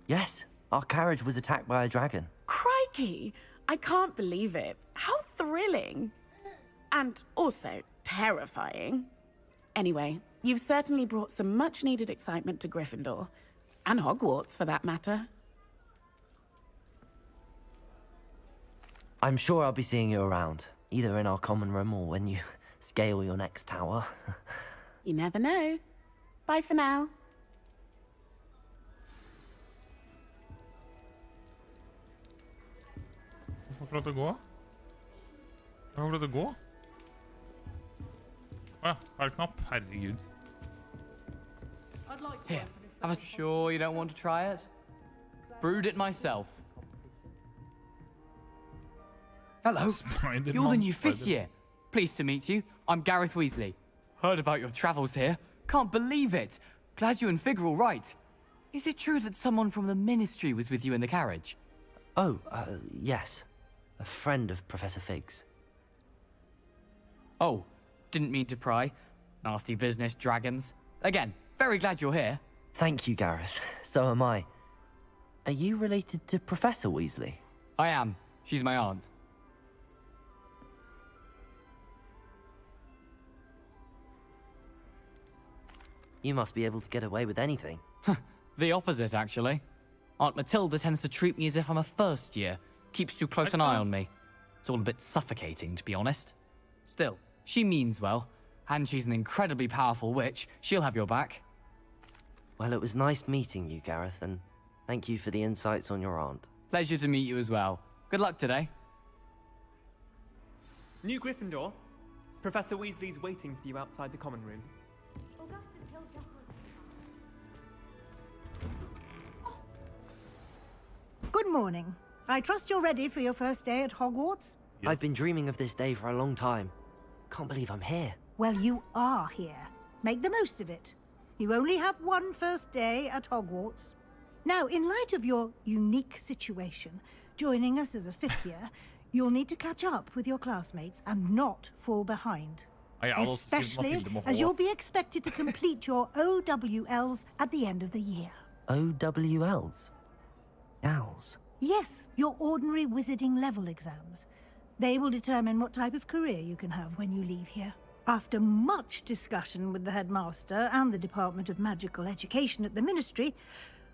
Yes, our carriage was attacked by a dragon. Crikey! I can't believe it. How thrilling. And also terrifying. Anyway, you've certainly brought some much-needed excitement to Gryffindor. And Hogwarts, for that matter. I'm sure I'll be seeing you around, either in our common room or when you scale your next tower. You never know. Bye for now. Hvorfor får du lov til å gå? Hvorfor får du lov til å gå? Åja, feil knapp. Herregud. Here, have a... Sure you don't want to try it? Brewed it myself. Hello, you're the new fifth year. Pleased to meet you. I'm Gareth Weasley. Heard about your travels here. Can't believe it. Glad you and Fig are all right. Is it true that someone from the Ministry was with you in the carriage? Oh, yes. A friend of Professor Fig's. Oh, didn't mean to pry. Nasty business, dragons. Again, very glad you're here. Thank you, Gareth. So am I. Are you related to Professor Weasley? I am. She's my aunt. You must be able to get away with anything. The opposite, actually. Aunt Matilda tends to treat me as if I'm a first year. Keeps too close an eye on me. It's all a bit suffocating, to be honest. Still, she means well. And she's an incredibly powerful witch. She'll have your back. Well, it was nice meeting you, Gareth, and thank you for the insights on your aunt. Pleasure to meet you as well. Good luck today. New Gryffindor. Professor Weasley's waiting for you outside the common room. Good morning. I trust you're ready for your first day at Hogwarts? Yes. I've been dreaming of this day for a long time. Can't believe I'm here. Well, you are here. Make the most of it. You only have one first day at Hogwarts. Now, in light of your unique situation, joining us as a fifth year, you'll need to catch up with your classmates and not fall behind. Especially as you'll be expected to complete your OWLs at the end of the year. OWLs? Owls? Yes, your ordinary wizarding level exams. They will determine what type of career you can have when you leave here. After much discussion with the headmaster and the Department of Magical Education at the Ministry,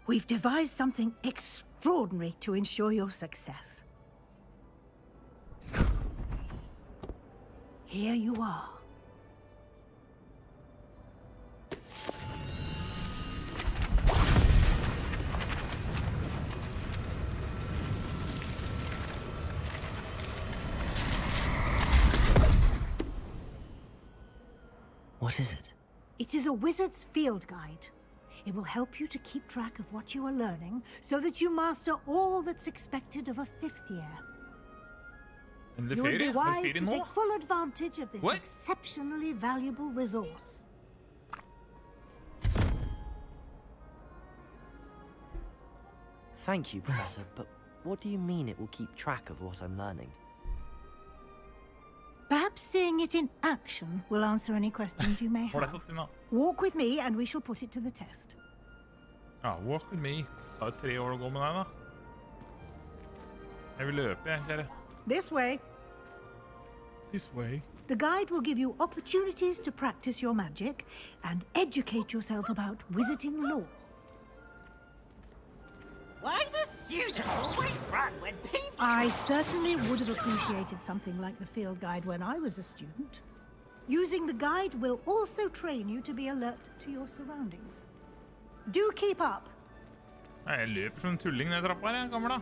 we've devised something extraordinary to ensure your success. Here you are. What is it? It is a wizard's field guide. It will help you to keep track of what you are learning so that you master all that's expected of a fifth year. You would be wise to take full advantage of this exceptionally valuable resource. Thank you, Professor, but what do you mean it will keep track of what I'm learning? Perhaps seeing it in action will answer any questions you may have. Walk with me and we shall put it to the test. Ja, walk with me. Det 3 år å gå med deg, da. Jeg vil løpe, jeg, kjære. This way. This way. The guide will give you opportunities to practice your magic and educate yourself about wizarding lore. Why do students always run when people... I certainly would have appreciated something like the field guide when I was a student. Using the guide will also train you to be alert to your surroundings. Do keep up. Jeg løper som en tulling ned trappa her, jeg, kommer da.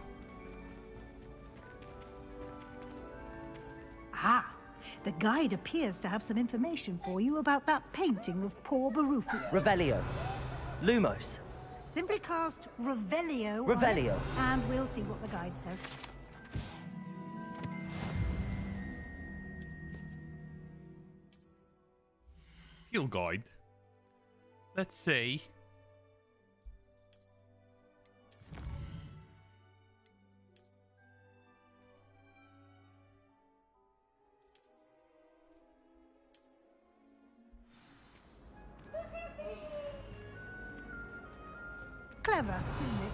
The guide appears to have some information for you about that painting of poor Barufio. Revelio. Lumos. Simply cast Revelio. Revelio. And we'll see what the guide says. Field guide. Let's see. Clever, isn't it?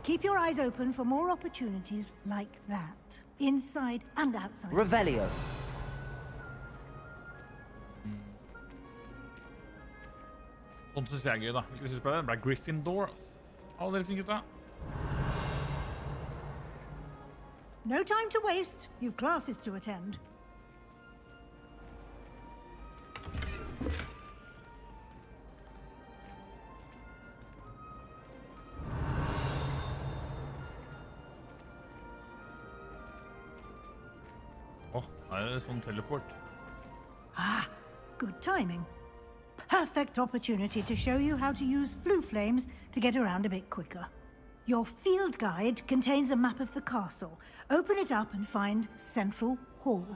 Keep your eyes open for more opportunities like that, inside and outside. Revelio. Sånn synes jeg er gøy, da. Hvilket synes jeg det ble Gryffindor, altså. Alle dere fine gutta. No time to waste. You've classes to attend. Her er det sånn teleport. Ah, good timing. Perfect opportunity to show you how to use flue flames to get around a bit quicker. Your field guide contains a map of the castle. Open it up and find Central Hall.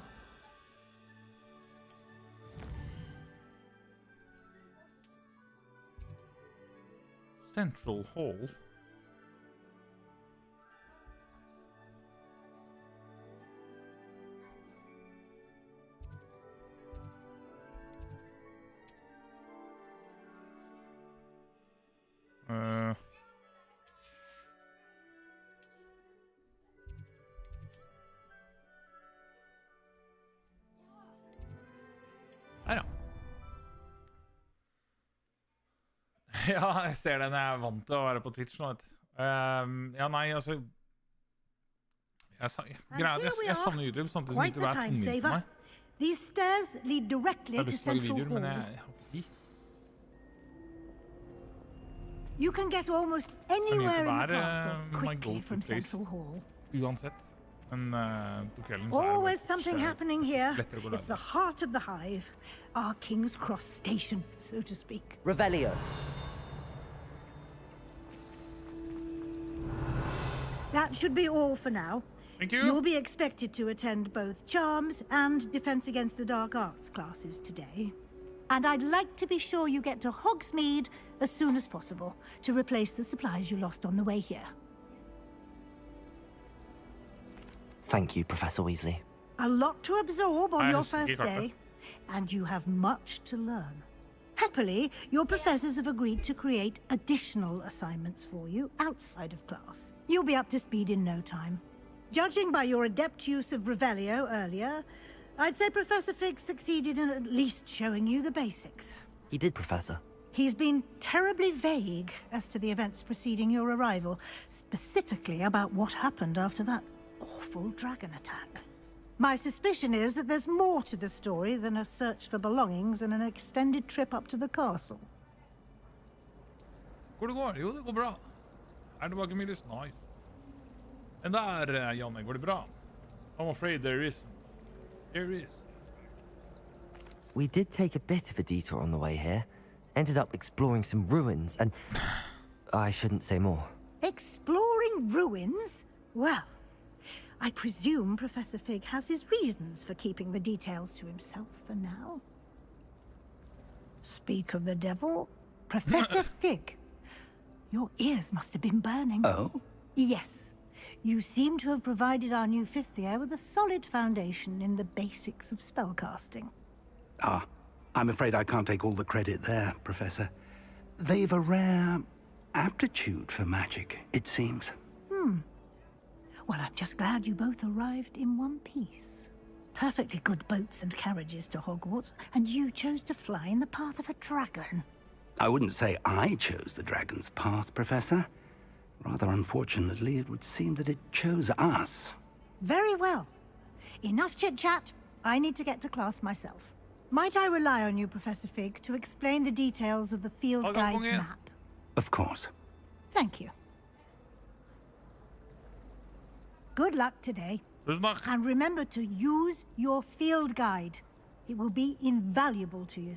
Central Hall? Her da. Ja, jeg ser det når jeg er vant til å være på Twitch nå, vet du. Ja, nei, altså... Jeg savner YouTube, samtidig som YouTube er tungvint for meg. These stairs lead directly to Central Hall. Men jeg har ikke tid. You can get almost anywhere in the castle quickly from Central Hall. Uansett. Men på kvelden så always something happening here. It's the heart of the hive. Our King's Cross station, so to speak. Revelio. That should be all for now. Thank you. You'll be expected to attend both Charms and Defense Against the Dark Arts classes today. And I'd like to be sure you get to Hogsmeade as soon as possible to replace the supplies you lost on the way here. Thank you, Professor Weasley. A lot to absorb on your first day, and you have much to learn. Happily, your professors have agreed to create additional assignments for you outside of class. You'll be up to speed in no time. Judging by your adept use of Revelio earlier, I'd say Professor Fig succeeded in at least showing you the basics. He did, Professor. He's been terribly vague as to the events preceding your arrival, specifically about what happened after that awful dragon attack. My suspicion is that there's more to the story than a search for belongings and an extended trip up to the castle. Går det går? Jo, det går bra. Det var ikke mye lyst. Nice. Men der, Janne, går det bra? I'm afraid there isn't. There is. We did take a bit of a detour on the way here. Ended up exploring some ruins and... I shouldn't say more. Exploring ruins? Well, I presume Professor Fig has his reasons for keeping the details to himself for now. Speak of the devil, Professor Fig. Your ears must have been burning. Oh? Yes. You seem to have provided our new fifth year with a solid foundation in the basics of spellcasting. Ah, I'm afraid I can't take all the credit there, Professor. They've a rare aptitude for magic, it seems. Well, I'm just glad you both arrived in one piece. Perfectly good boats and carriages to Hogwarts, and you chose to fly in the path of a dragon. I wouldn't say I chose the dragon's path, Professor. Rather unfortunately, it would seem that it chose us. Very well. Enough chit-chat. I need to get to class myself. Might I rely on you, Professor Fig, to explain the details of the field guide's map? Of course. Thank you. Good luck today. And remember to use your field guide. It will be invaluable to you.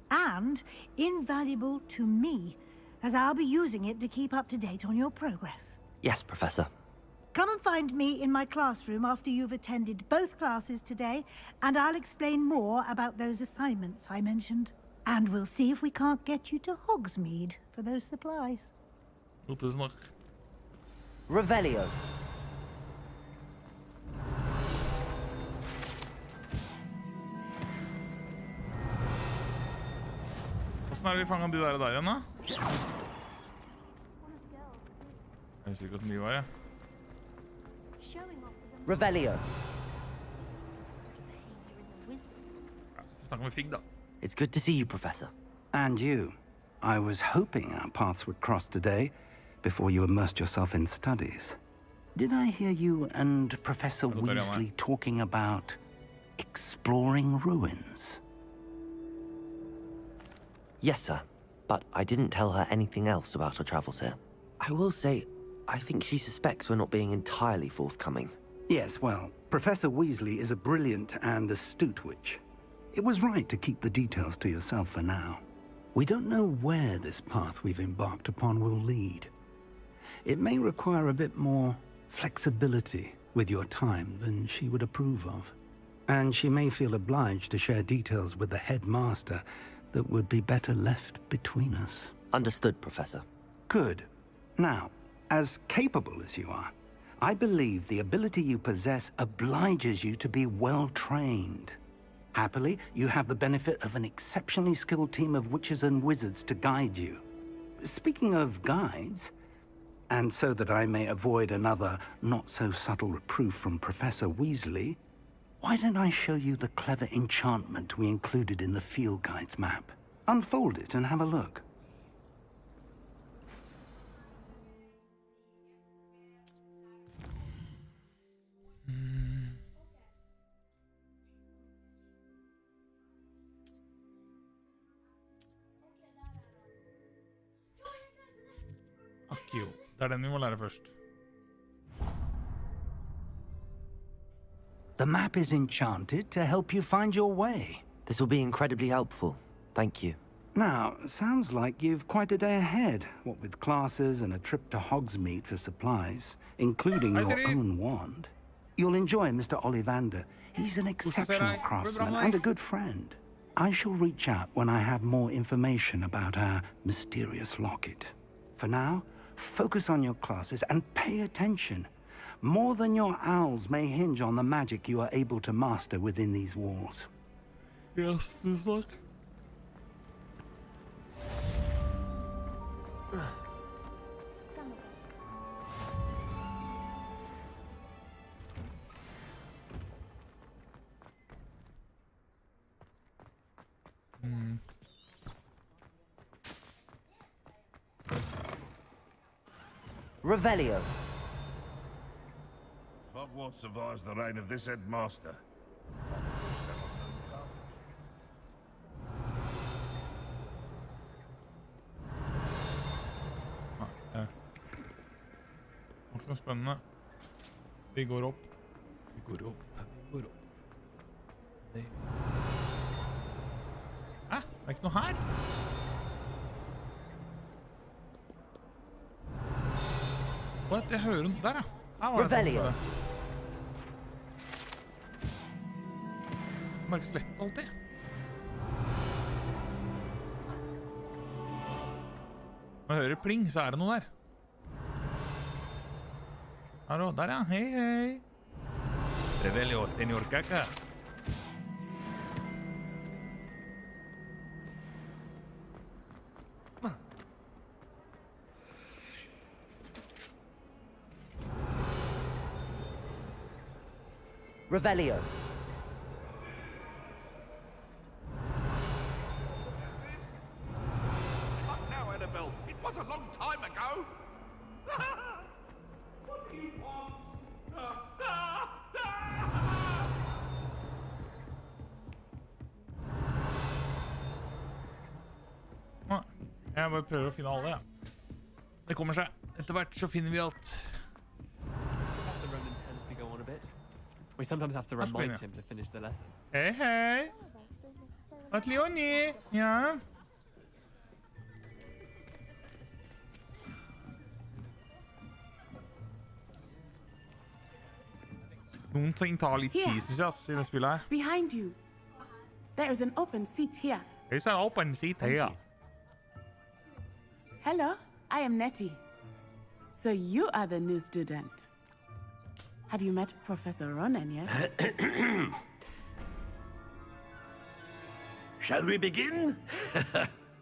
And invaluable to me, as I'll be using it to keep up to date on your progress. Yes, Professor. Come and find me in my classroom after you've attended both classes today, and I'll explain more about those assignments I mentioned. And we'll see if we can't get you to Hogsmeade for those supplies. Revelio. Hvordan vi fanget de der igjen, da? Jeg husker ikke hvordan de var, jeg. Revelio. Snakker med Fig, da. It's good to see you, Professor. And you. I was hoping our paths would cross today, before you immersed yourself in studies. Did I hear you and Professor Weasley talking about exploring ruins? Yes, sir. But I didn't tell her anything else about her travels here. I will say, I think she suspects we're not being entirely forthcoming. Yes, well, Professor Weasley is a brilliant and astute witch. It was right to keep the details to yourself for now. We don't know where this path we've embarked upon will lead. It may require a bit more flexibility with your time than she would approve of. And she may feel obliged to share details with the headmaster that would be better left between us. Understood, Professor. Good. Now, as capable as you are, I believe the ability you possess obliges you to be well-trained. Happily, you have the benefit of an exceptionally skilled team of witches and wizards to guide you. Speaking of guides, and so that I may avoid another not-so-subtle reproof from Professor Weasley, why don't I show you the clever enchantment we included in the field guide's map? Unfold it and have a look. Akio. Det den vi må lære først. The map is enchanted to help you find your way. This will be incredibly helpful. Thank you. Now, sounds like you've quite a day ahead, what with classes and a trip to Hogsmeade for supplies, including your own wand. You'll enjoy Mr. Ollivander. He's an exceptional craftsman and a good friend. I shall reach out when I have more information about our mysterious locket. For now, focus on your classes and pay attention. More than your owls may hinge on the magic you are able to master within these walls. Yes, this luck. Revelio. Hogwarts survives the reign of this headmaster. Det var ikke noe spennende. Vi går opp. Vi går opp. Vi går opp. Hæ? Det ikke noe her? What? Jeg hører den der, ja. Revelio. Det merkes lett alltid. Når jeg hører pling, så det noe der. Hallo, der ja. Hei, hei. Revelio, senior Kaka. Revelio. Now, Annabelle, it was a long time ago. What do you want? Jeg bare prøver å finne alle, ja. Det kommer seg. Etter hvert så finner vi alt. We sometimes have to remind him to finish the lesson. Hei, hei. At Leonie, ja. Noen ting tar litt tid, synes jeg, i det spillet her. Behind you. There is an open seat here. There's an open seat here. Hello, I am Nettie. So you are the new student. Have you met Professor Ronan yet? Shall we begin?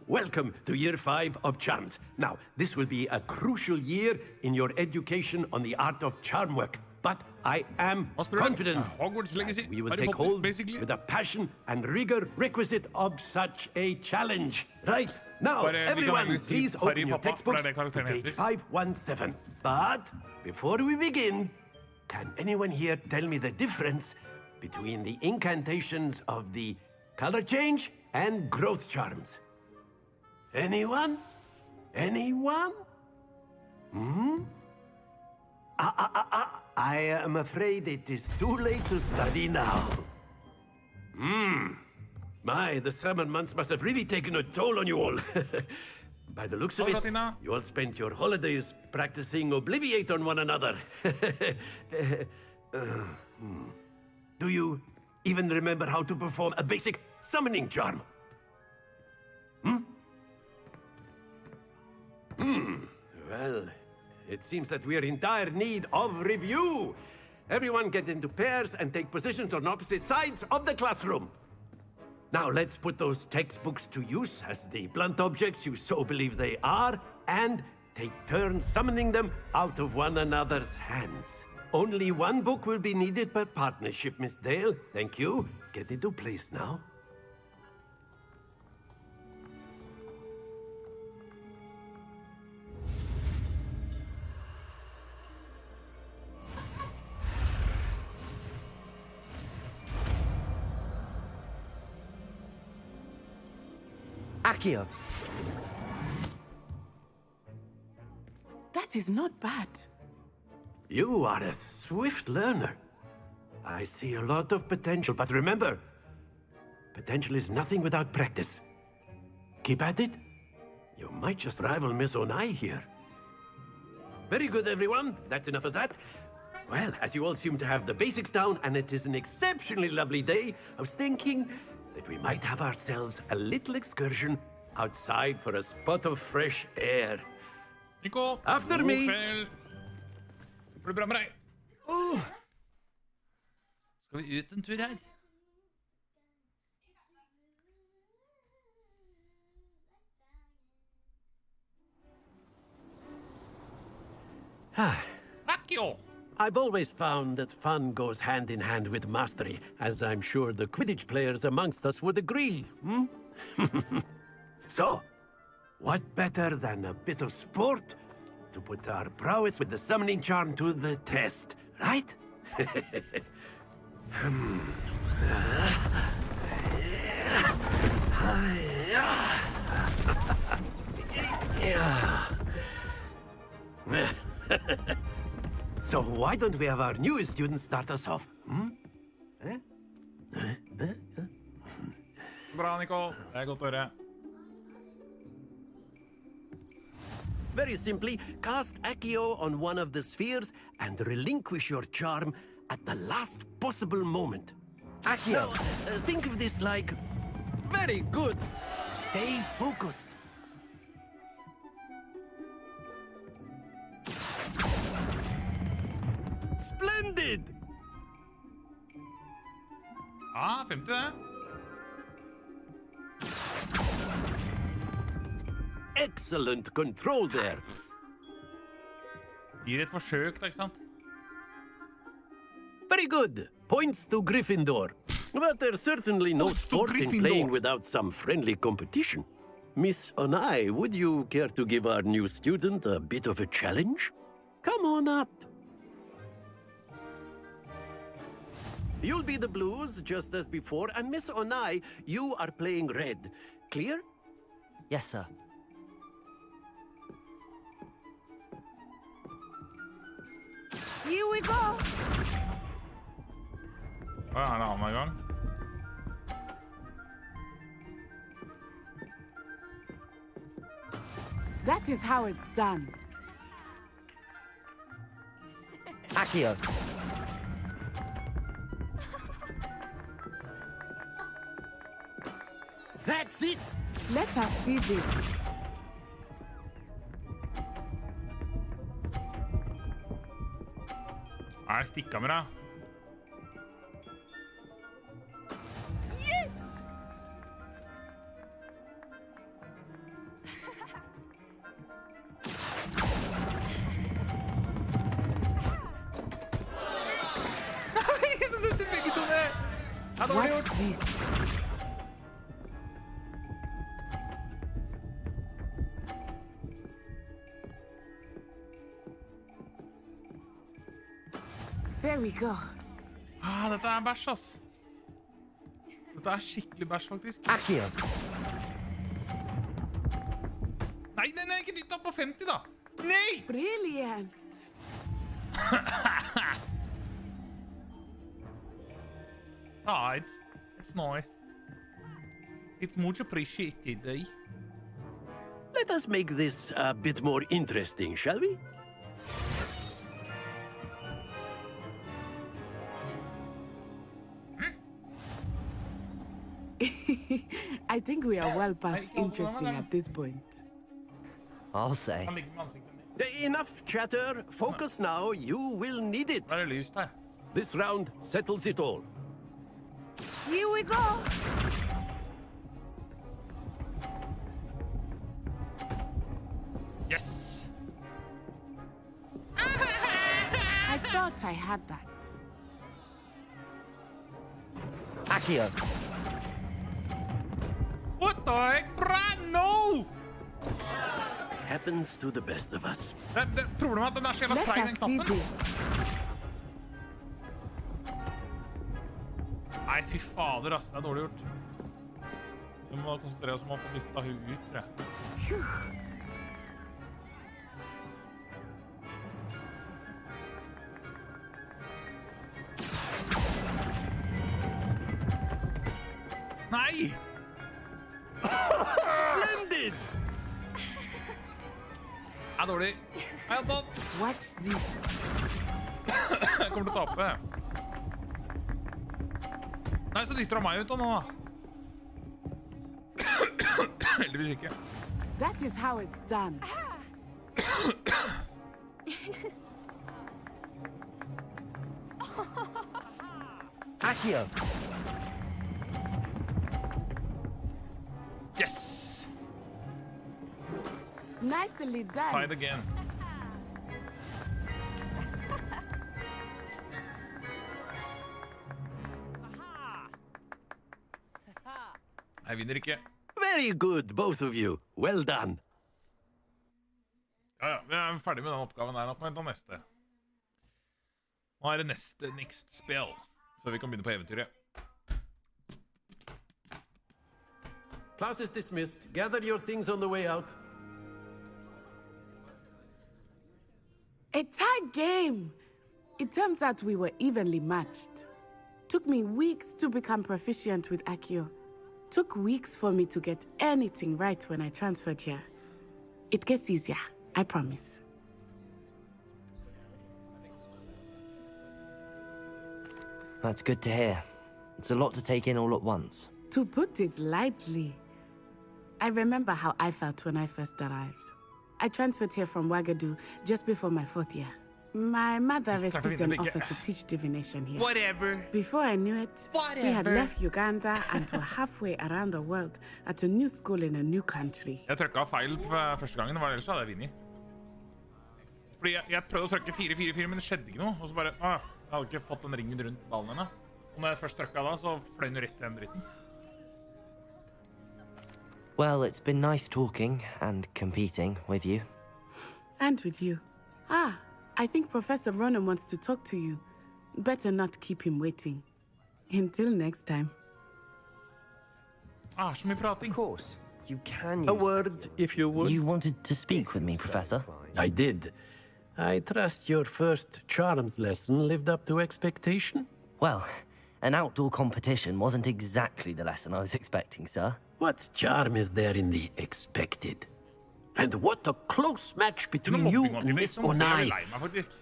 Welcome to Year 5 of Charms. Now, this will be a crucial year in your education on the art of charm work. But I am confident we will take hold with the passion and rigor requisite of such a challenge. Right, now, everyone, please open your textbooks to page 517. But before we begin, can anyone here tell me the difference between the incantations of the color change and growth charms? Anyone? Anyone? I am afraid it is too late to study now. My, the summer months must have really taken a toll on you all. By the looks of it, you all spent your holidays practicing Obliviate on one another. Do you even remember how to perform a basic summoning charm? Well, it seems that we are in dire need of review. Everyone get into pairs and take positions on opposite sides of the classroom. Now let's put those textbooks to use as the blunt objects you so believe they are, and take turns summoning them out of one another's hands. Only one book will be needed per partnership, Miss Dale. Thank you. Get into place now. Accio. That is not bad. You are a swift learner. I see a lot of potential, but remember, potential is nothing without practice. Keep at it. You might just rival Miss Onai here. Very good, everyone. That's enough of that. Well, as you all seem to have the basics down, and it is an exceptionally lovely day, I was thinking that we might have ourselves a little excursion outside for a spot of fresh air. Nico, after me. Går det bra med deg? Skal vi ut en tur her? I've always found that fun goes hand in hand with mastery, as I'm sure the Quidditch players amongst us would agree. So, what better than a bit of sport to put our prowess with the summoning charm to the test, right? So why don't we have our newest student start us off? Bra, Nicole. Det godt å høre. Very simply, cast Accio on one of the spheres and relinquish your charm at the last possible moment. Accio! Now, think of this like... Very good! Stay focused. Splendid! Ah, 50 det. Excellent control there. Gir et forsøk, da, ikke sant? Very good. Points to Gryffindor. But there's certainly no sport in playing without some friendly competition. Miss Onai, would you care to give our new student a bit of a challenge? Come on up. You'll be the blues, just as before, and Miss Onai, you are playing red. Clear? Yes, sir. Here we go. Hva er det han i gang? That is how it's done. Accio. That's it! Let us see this. Stikkamera. Yes! Watch this. There we go. Dette bæsj, ass. Dette skikkelig bæsj, faktisk. Accio. Nei, ikke dytt opp på 50, da. Nei! Brilliant. Side. It's nice. It's much appreciated, eh? Let us make this a bit more interesting, shall we? I think we are well past interesting at this point. I'll say. Enough chatter. Focus now. You will need it. This round settles it all. Here we go. Yes. I thought I had that. Accio. What the heck, Brad? No! Happens to the best of us. Problemet at den så jævla treig, den knappen. Nei, fy fader, ass. Det dårlig gjort. Vi må konsentrere oss om å få dyttet hun ut, tror jeg. Nei! Splendid! Det dårlig. Hei, Anton. Watch this. Jeg kommer til å tape. Nei, så dytter han meg ut nå, da. Heldigvis ikke. That is how it's done. Accio. Yes! Nicely done. Try it again. Jeg vinner ikke. Very good, both of you. Well done. Ja, vi er ferdig med den oppgaven der. Nå kan vi ta neste. Nå er det next spill, før vi kan begynne på eventyret. Class is dismissed. Gather your things on the way out. A tag game! It turns out we were evenly matched. Took me weeks to become proficient with Accio. Took weeks for me to get anything right when I transferred here. It gets easier, I promise. That's good to hear. It's a lot to take in all at once. To put it lightly, I remember how I felt when I first arrived. I transferred here from Ouagadougou just before my 4th year. My mother received an offer to teach divination here. Whatever. Before I knew it, we had left Uganda and were halfway around the world at a new school in a new country. Jeg trykket feil første gangen, ellers hadde jeg vinnet. Fordi jeg prøvde å trykke 4, men det skjedde ikke noe. Og så bare, jeg hadde ikke fått den ringen rundt ballen henne. Og når jeg først trykket da, så fløy den rett til den dritten. Well, it's been nice talking and competing with you. And with you. I think Professor Ronan wants to talk to you. Better not keep him waiting. Until next time. Så mye prating. Of course, you can use A word, if you would. You wanted to speak with me, Professor? I did. I trust your first charms lesson lived up to expectation? Well, An outdoor competition wasn't exactly the lesson I was expecting, sir. What charm is there in the expected? And what a close match between you and Miss Onai.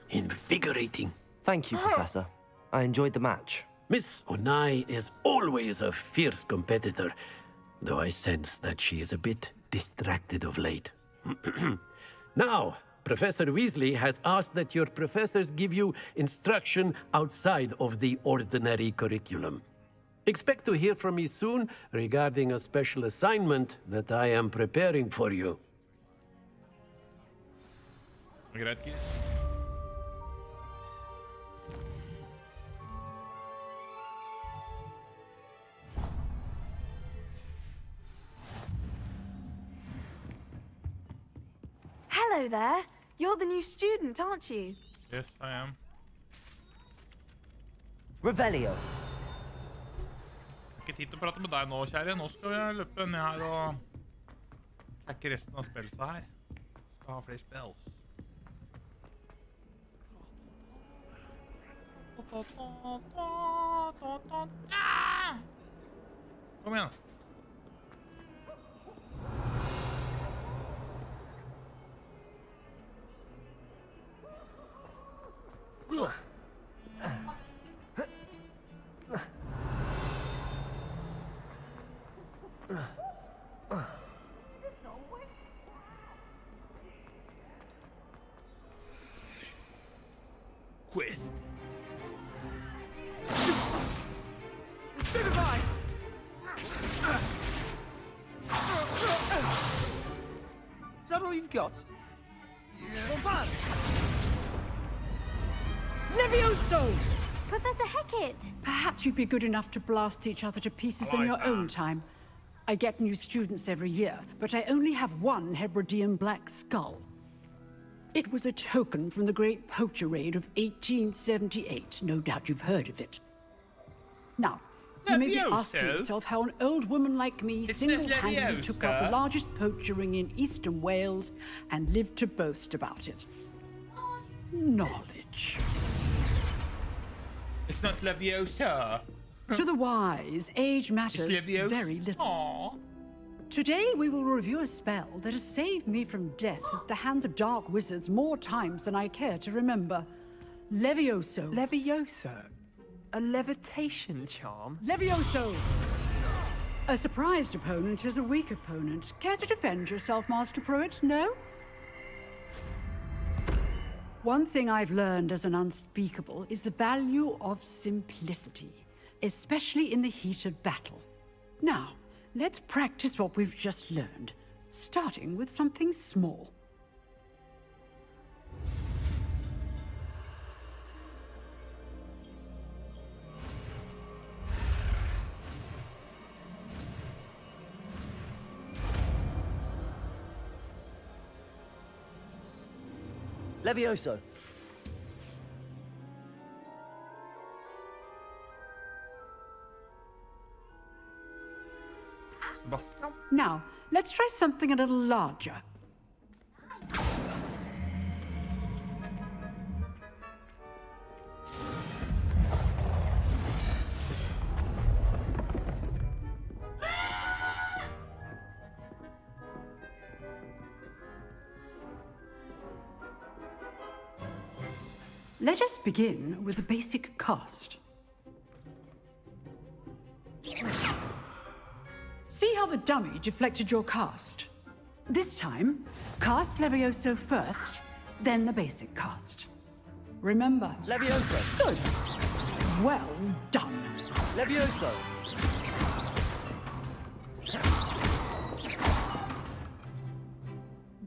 Invigorating. Thank you, Professor. I enjoyed the match. Miss Onai is always a fierce competitor, though I sense that she is a bit distracted of late. Now, Professor Weasley has asked that your professors give you instruction outside of the ordinary curriculum. Expect to hear from me soon regarding a special assignment that I am preparing for you. Hello there. You're the new student, aren't you? Yes, I am. Revelio. Ikke tid til å prate med deg nå, kjære. Nå skal vi løpe ned her og hacke resten av spillsa her. Skal ha flere spills. Kom igjen. Quest. Is that all you've got? Levioso! Professor Hecate! Perhaps you'd be good enough to blast each other to pieces in your own time. I get new students every year, but I only have one Hebridean black skull. It was a token from the Great Poacher Raid of 1878. No doubt you've heard of it. Now, you may be asking yourself how an old woman like me single-handedly took out the largest poacher ring in eastern Wales and lived to boast about it. Knowledge. It's not Leviosa. To the wise, age matters very little. Aww. Today we will review a spell that has saved me from death at the hands of dark wizards more times than I care to remember. Levioso. Levioso? A levitation charm? Levioso! A surprised opponent is a weak opponent. Care to defend yourself, Master Pruitt? No? One thing I've learned as an unspeakable is the value of simplicity, especially in the heat of battle. Now, let's practice what we've just learned, starting with something small. Levioso. Now, let's try something a little larger. Let us begin with the basic cast. See how the dummy deflected your cast? This time, cast Levioso first, then the basic cast. Remember. Levioso. Good. Well done. Levioso.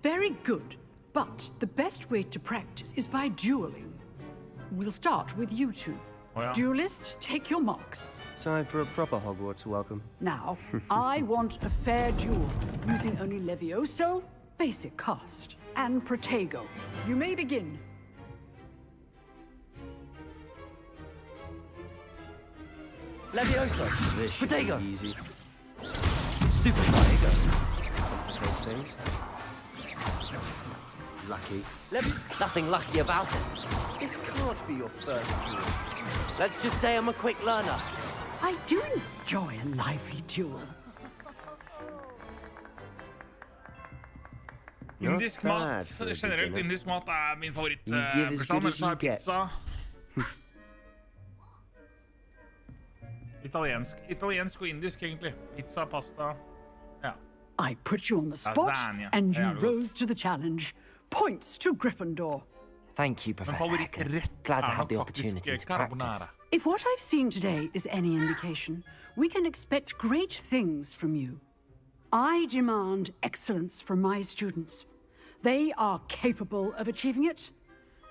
Very good, but the best way to practice is by dueling. We'll start with you two. Oh, yeah. Duelists, take your marks. Time for a proper Hogwarts welcome. Now, I want a fair duel, using only Levioso, basic cast, and Protego. You may begin. Levioso. This should Protego. be easy. Stupid Protego. Those things. Lucky. Nothing lucky about it. This can't be your first duel. Let's just say I'm a quick learner. I do enjoy a lively duel. Indisk mat, generelt indisk mat min favorittbestand, så har pizza. Italiensk og indisk, egentlig. Pizza, pasta, ja. I put you on the spot, Lasagna. and you rose to the challenge. Points to Gryffindor. Thank you, Professor Hecker. Glad to have the opportunity to practice. If what I've seen today is any indication, we can expect great things from you. I demand excellence from my students. They are capable of achieving it,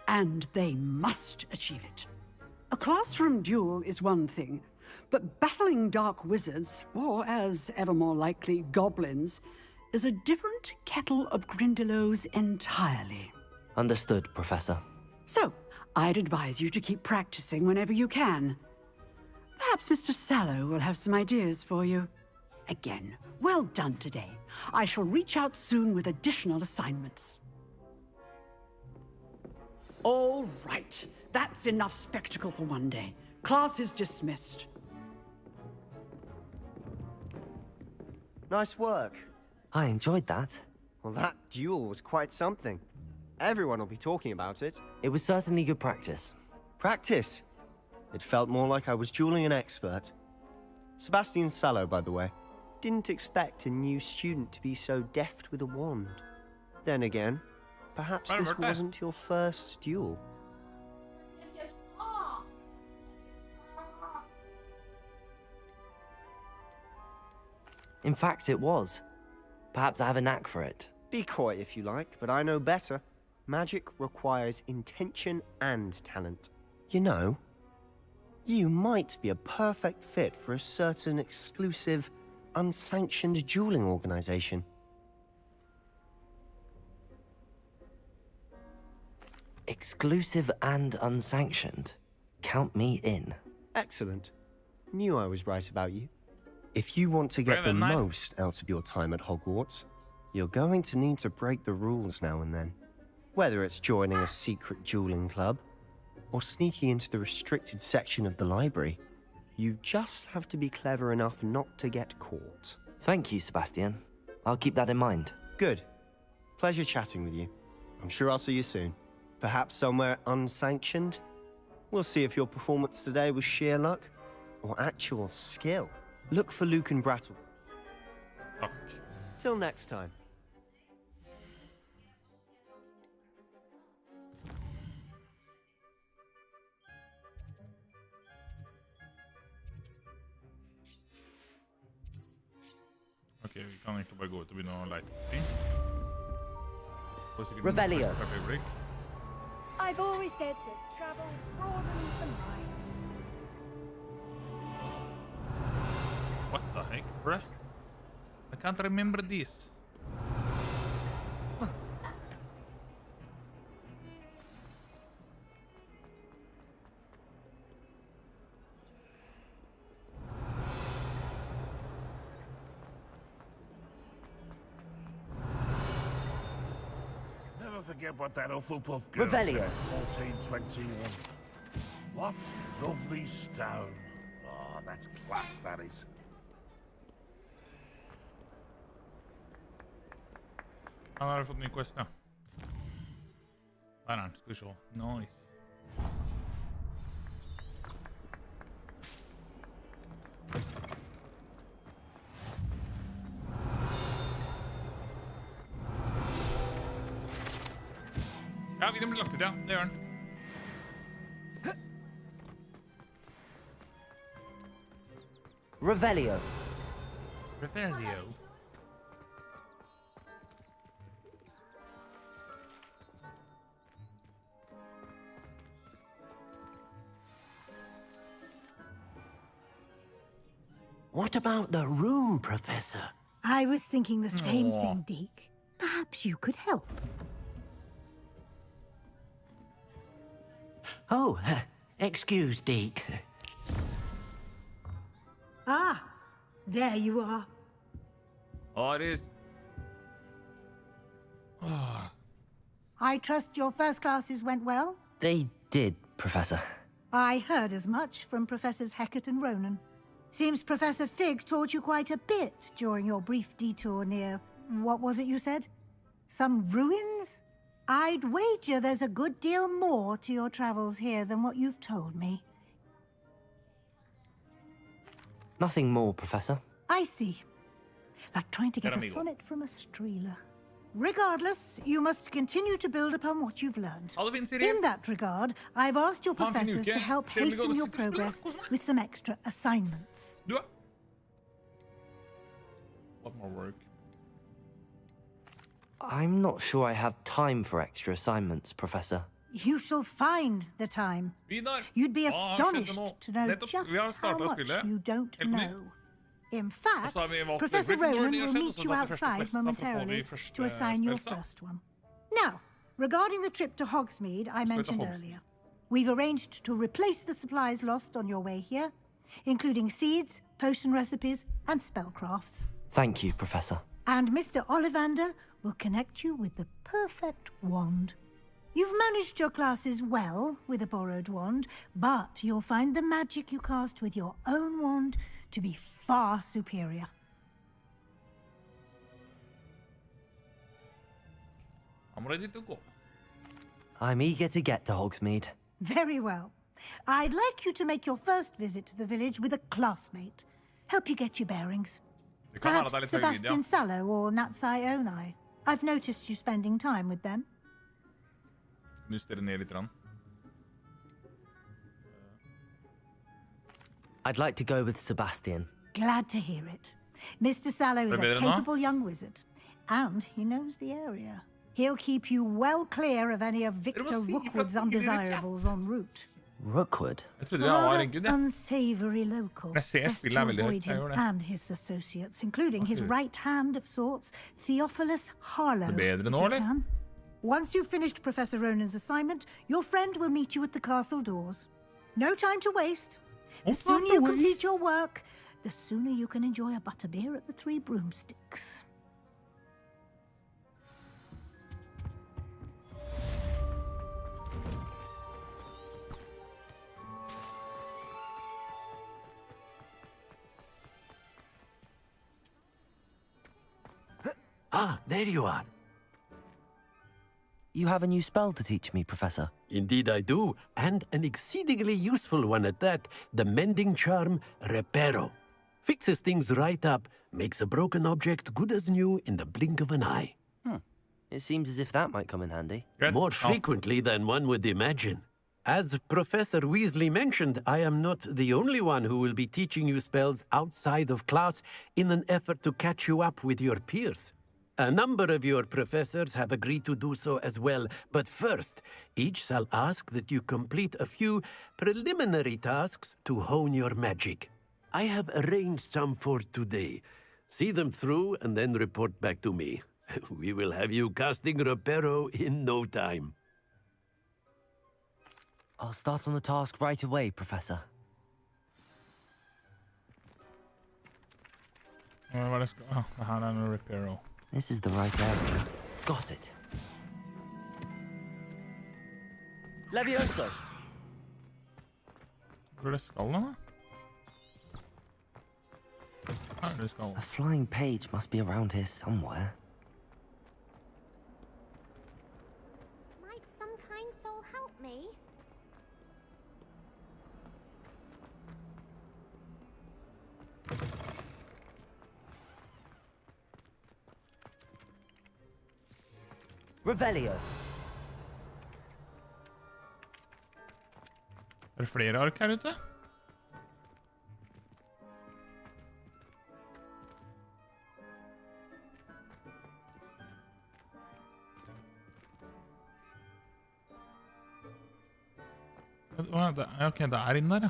and they must achieve it. A classroom duel is one thing, but battling dark wizards, or as ever more likely, goblins, is a different kettle of Grindylows entirely. Understood, Professor. So, I'd advise you to keep practicing whenever you can. Perhaps Mr. Sallow will have some ideas for you. Again, well done today. I shall reach out soon with additional assignments. All right, that's enough spectacle for one day. Class is dismissed. Nice work. I enjoyed that. Well, that duel was quite something. Everyone will be talking about it. It was certainly good practice. Practice? It felt more like I was dueling an expert. Sebastian Sallow, by the way. Didn't expect a new student to be so deft with a wand. Then again, perhaps this wasn't your first duel. In fact, it was. Perhaps I have a knack for it. Be coy if you like, but I know better. Magic requires intention and talent. You know, you might be a perfect fit for a certain exclusive, unsanctioned dueling organization. Exclusive and unsanctioned? Count me in. Excellent. Knew I was right about you. If you want to get the most out of your time at Hogwarts, you're going to need to break the rules now and then. Whether it's joining a secret dueling club, or sneaking into the restricted section of the library, you just have to be clever enough not to get caught. Thank you, Sebastian. I'll keep that in mind. Good. Pleasure chatting with you. I'm sure I'll see you soon. Perhaps somewhere unsanctioned? We'll see if your performance today was sheer luck, or actual skill. Look for Luke and Brattle. Tack. Till next time. Okej, vi kan egentlig bare gå ut og begynne å lete. Revelio. I've always said that travel broadens the mind. What the heck, bruh? I can't remember this. Never forget what that Hufflepuff girl Revelio. said, 1421. What lovely stone. Oh, that's class, that is. Han har fått ny quest, ja. Der er han, skal vi se. Nice. Ja, vi blir lagt ut, ja. Det gjør han. Revelio. Revelio. What about the room, Professor? I was thinking the same thing, Deke. Perhaps you could help. Oh, excuse, Deke. Ah, there you are. Oh, it is. I trust your first classes went well? They did, Professor. I heard as much from Professors Hecat and Ronan. Seems Professor Fig taught you quite a bit during your brief detour near... what was it you said? Some ruins? I'd wager there's a good deal more to your travels here than what you've told me. Nothing more, Professor. I see. Like trying to get a sonnet from a streeler. Regardless, you must continue to build upon what you've learned. In that regard, I've asked your professors to help hasten your progress with some extra assignments. A lot more work. I'm not sure I have time for extra assignments, Professor. You shall find the time. You'd be astonished to know just how much you don't know. In fact, Professor Ronan will meet you outside momentarily to assign your first one. Now, regarding the trip to Hogsmeade I mentioned earlier, we've arranged to replace the supplies lost on your way here, including seeds, potion recipes, and spellcrafts. Thank you, Professor. And Mr. Ollivander will connect you with the perfect wand. You've managed your classes well with a borrowed wand, but you'll find the magic you cast with your own wand to be far superior. I'm ready to go. I'm eager to get to Hogsmeade. Very well. I'd like you to make your first visit to the village with a classmate. Help you get your bearings. Perhaps Sebastian Sallow or Natsai Onai. I've noticed you spending time with them. I'd like to go with Sebastian. Glad to hear it. Mr. Sallow is a capable young wizard, and he knows the area. He'll keep you well clear of any of Victor Rookwood's undesirables en route. Rookwood? Unsavory local. Best to avoid him and his associates, including his right hand of sorts, Theophilus Harlow, if you can. Once you've finished Professor Ronan's assignment, your friend will meet you at the castle doors. No time to waste. The sooner you complete your work, the sooner you can enjoy a butterbeer at the Three Broomsticks. Ah, there you are. You have a new spell to teach me, Professor. Indeed I do, and an exceedingly useful one at that. The mending charm, Reparo. Fixes things right up, makes a broken object good as new in the blink of an eye. It seems as if that might come in handy. More frequently than one would imagine. As Professor Weasley mentioned, I am not the only one who will be teaching you spells outside of class in an effort to catch you up with your peers. A number of your professors have agreed to do so as well, but first, each shall ask that you complete a few preliminary tasks to hone your magic. I have arranged some for today. See them through and then report back to me. We will have you casting Reparo in no time. I'll start on the task right away, Professor. Reparo. This is the right area. Got it. Levioso! Hvor skallen, da? A flying page must be around here somewhere. Might some kind soul help me? Revelio. Det flere ark her ute? Ok, det er inne der, ja.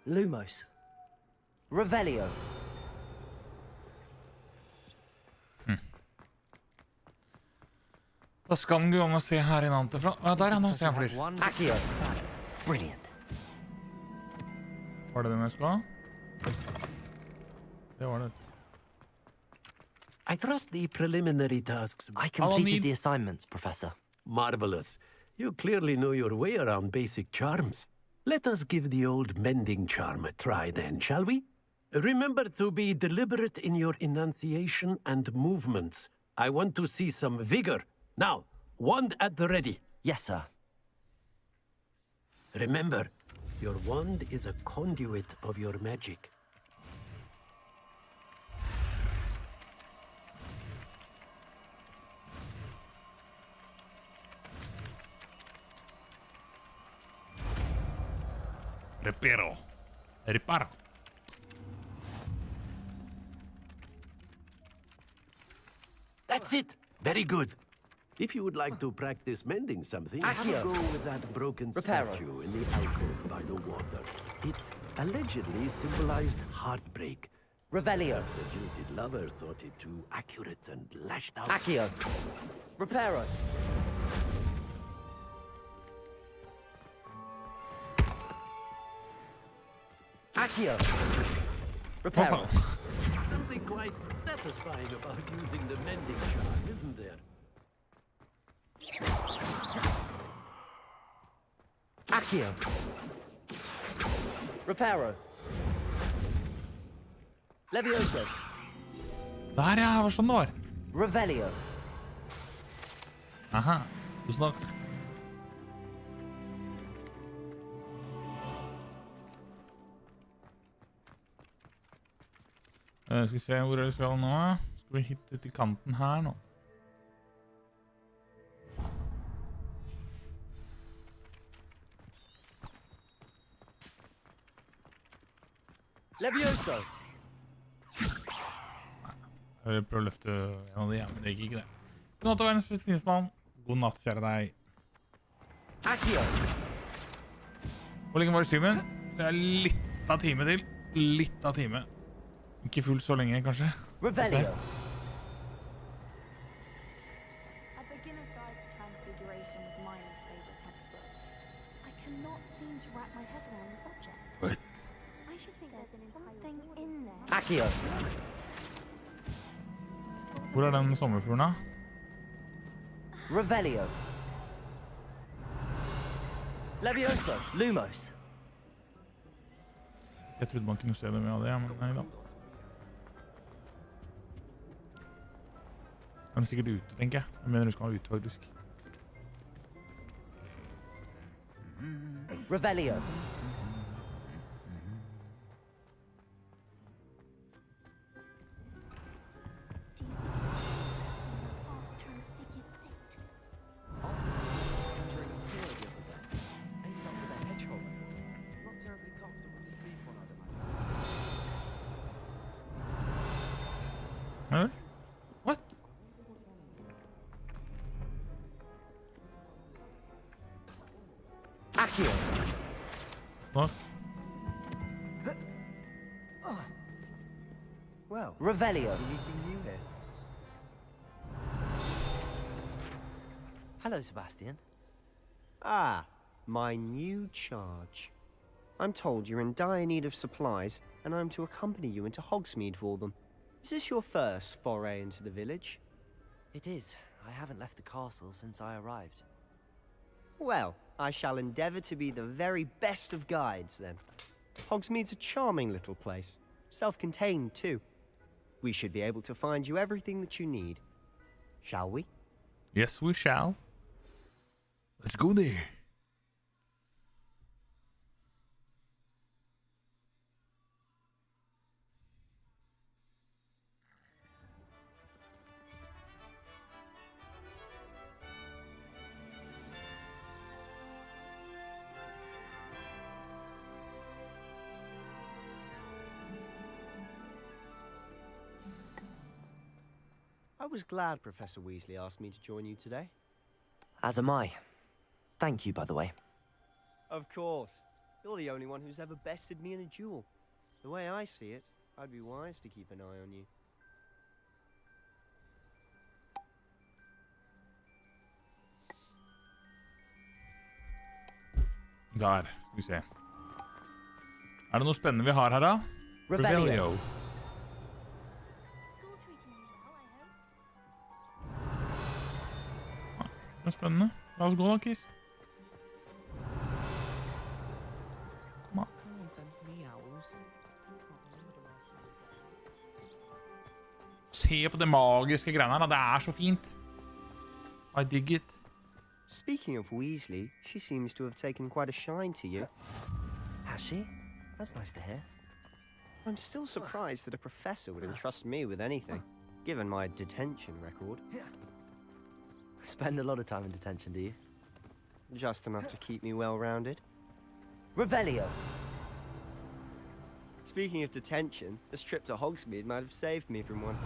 Lumos. Revelio. Da skal den gå an å se her innanfra. Der, nå ser jeg en flyr. Accio. Brilliant. Var det den jeg skulle ha? Det var det. I trust the preliminary tasks. I completed the assignments, Professor. Marvelous. You clearly know your way around basic charms. Let us give the old mending charm a try then, shall we? Remember to be deliberate in your enunciation and movements. I want to see some vigor. Now, wand at the ready. Yes, sir. Remember, your wand is a conduit of your magic. Reparo. That's it. Very good. If you would like to practice mending something, have a go with that broken statue in the alcove by the water. It allegedly symbolized heartbreak. Revelio. Perhaps a jilted lover thought it too accurate and lashed out. Accio. Reparo. Accio. Reparo. Something quite satisfying about using the mending charm, isn't there? Accio. Reparo. Levioso. Der, ja, hva sånn det var? Revelio. Aha, tusen takk. Skal vi se hvor vi skal nå. Skal vi hit ut i kanten her nå. Levioso. Jeg prøver å løfte en av de, men det gikk ikke det. God natt og verdens beste kvinnesmann. God natt, kjære deg. Accio. Hvor lenge var det streamen? Det er litt av time til. Litt av time. Ikke fullt så lenge, kanskje. Revelio. A Beginner's Guide to Transfiguration was Miley's favorite textbook. I cannot seem to wrap my head around the subject. What? I should think there's something in there. Accio. Hvor er den sommerfuglen da? Revelio. Levioso. Lumos. Jeg trodde man kunne se det med det, men nei da. Den er sikkert ute, tenker jeg. Jeg mener du skal være ute, faktisk. Revelio. What? Accio. What? Well, Revelio. meeting you here. Hello, Sebastian. Ah, my new charge. I'm told you're in dire need of supplies, and I'm to accompany you into Hogsmeade for them. Is this your first foray into the village? It is. I haven't left the castle since I arrived. Well, I shall endeavour to be the very best of guides, then. Hogsmeade's a charming little place. Self-contained, too. We should be able to find you everything that you need. Shall we? Yes, we shall. Let's go there. I was glad Professor Weasley asked me to join you today. As am I. Thank you, by the way. Of course. You're the only one who's ever bested me in a duel. The way I see it, I'd be wise to keep an eye on you. Der, skal vi se. Er det noe spennende vi har her da? Revelio. Det er spennende. La oss gå da, Kiss. se på det magiske greiene her. Det er så fint. I dig it. Speaking of Weasley, she seems to have taken quite a shine to you. Has she? That's nice to hear. I'm still surprised that a professor would entrust me with anything, given my detention record. Spend a lot of time in detention, do you? Just enough to keep me well-rounded. Revelio! Speaking of detention, this trip to Hogsmeade might have saved me from one.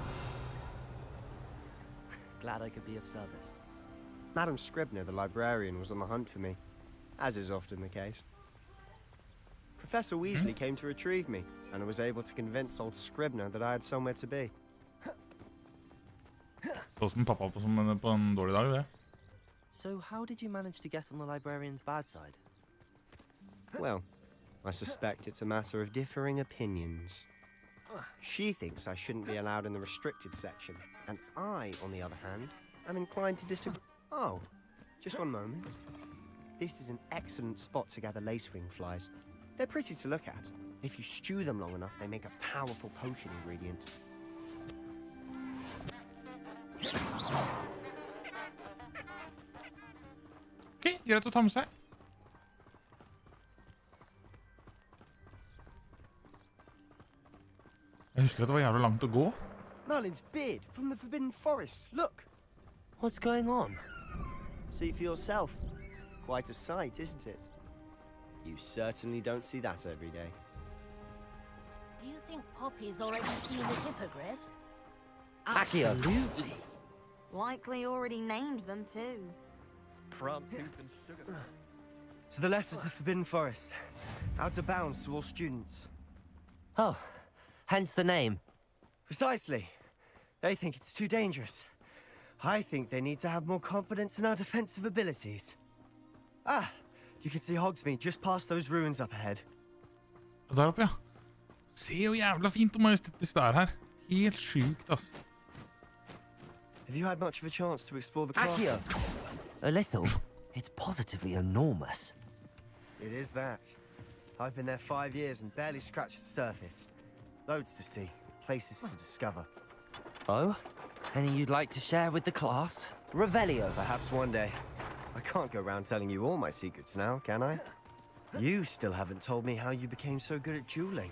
Glad I could be of service. Madam Scribner, the librarian, was on the hunt for me, as is often the case. Professor Weasley came to retrieve me, and I was able to convince old Scribner that I had somewhere to be. Som pappa på en dårlig dag, det. So how did you manage to get on the librarian's bad side? Well, I suspect it's a matter of differing opinions. She thinks I shouldn't be allowed in the restricted section, and I, on the other hand, am inclined to disagree. Oh, just one moment. This is an excellent spot to gather lacewing flies. They're pretty to look at. If you stew them long enough, they make a powerful potion ingredient. Ok, greit å ta med seg. Jeg husker at det var jævlig langt å gå. Merlin's beard from the Forbidden Forest. Look! What's going on? See for yourself. Quite a sight, isn't it? You certainly don't see that every day. Do you think Poppy's already seen the hippogriffs? Absolutely. Likely already named them too. To the left is the Forbidden Forest. Out of bounds to all students. Oh, hence the name. Precisely. They think it's too dangerous. I think they need to have more confidence in our defensive abilities. Ah, you can see Hogsmeade just past those ruins up ahead. Der oppe, ja. Se jo jævla fint og majestetisk det er her. Helt sjukt, ass. Have you had much of a chance to explore the castle? A little. It's positively enormous. It is that. I've been there 5 years and barely scratched the surface. Loads to see, places to discover. Oh? Any you'd like to share with the class? Revelio. Perhaps one day. I can't go around telling you all my secrets now, can I? You still haven't told me how you became so good at dueling.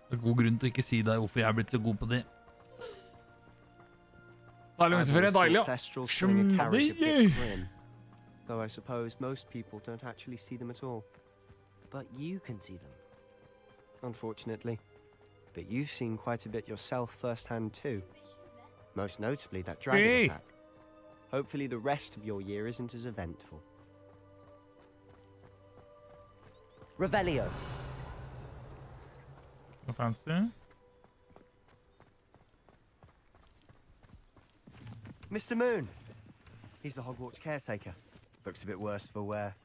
Det er god grunn til å ikke si deg hvorfor jeg er blitt så god på det. Deilig vinterferie, deilig, ja. Though I suppose most people don't actually see them at all. But you can see them. Unfortunately. But you've seen quite a bit yourself firsthand too. Most notably that dragon attack. Hopefully the rest of your year isn't as eventful. Revelio. Fancy. Mr. Moon. He's the Hogwarts caretaker. Looks a bit worse for wear.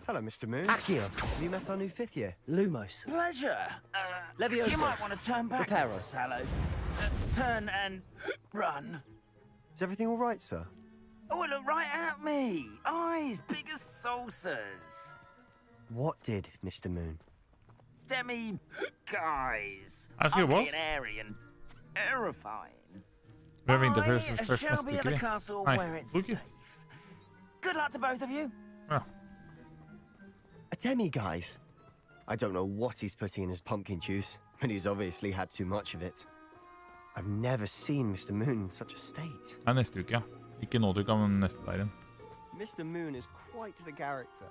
Hello, Mr. Moon. Accio. Have you met our new 5th year? Lumos. Pleasure. Leviosa. You might want to turn back, Reparo. Mr. Sallow. Turn and run. Is everything all right, sir? Oh, look right at me. Eyes big as saucers. What did, Mr. Moon? Demi guys. That's good, boss. Ugly and airy and terrifying. Vi har vinterferie I først shall neste be at uke, the vi. castle Nei, where it's uke. safe. Good luck to both of you. Ja. A demi-guise? I don't know what he's putting in his pumpkin juice, but he's obviously had too much of it. I've never seen Mr. Moon in such a state. Det er neste uke, ja. Ikke nå til uka, men neste der igjen. Mr. Moon is quite the character.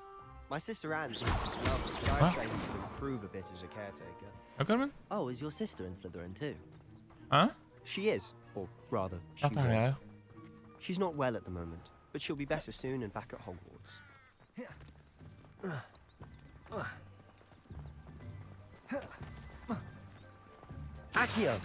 My sister Anne thinks as well as Sky training to improve a bit as a caretaker. Ja, Carmen? Oh, is your sister in Slytherin too? Huh? She is, or rather, she Ja, det er was. jeg. She's not well at the moment, but she'll be better soon and back at Hogwarts. Accio.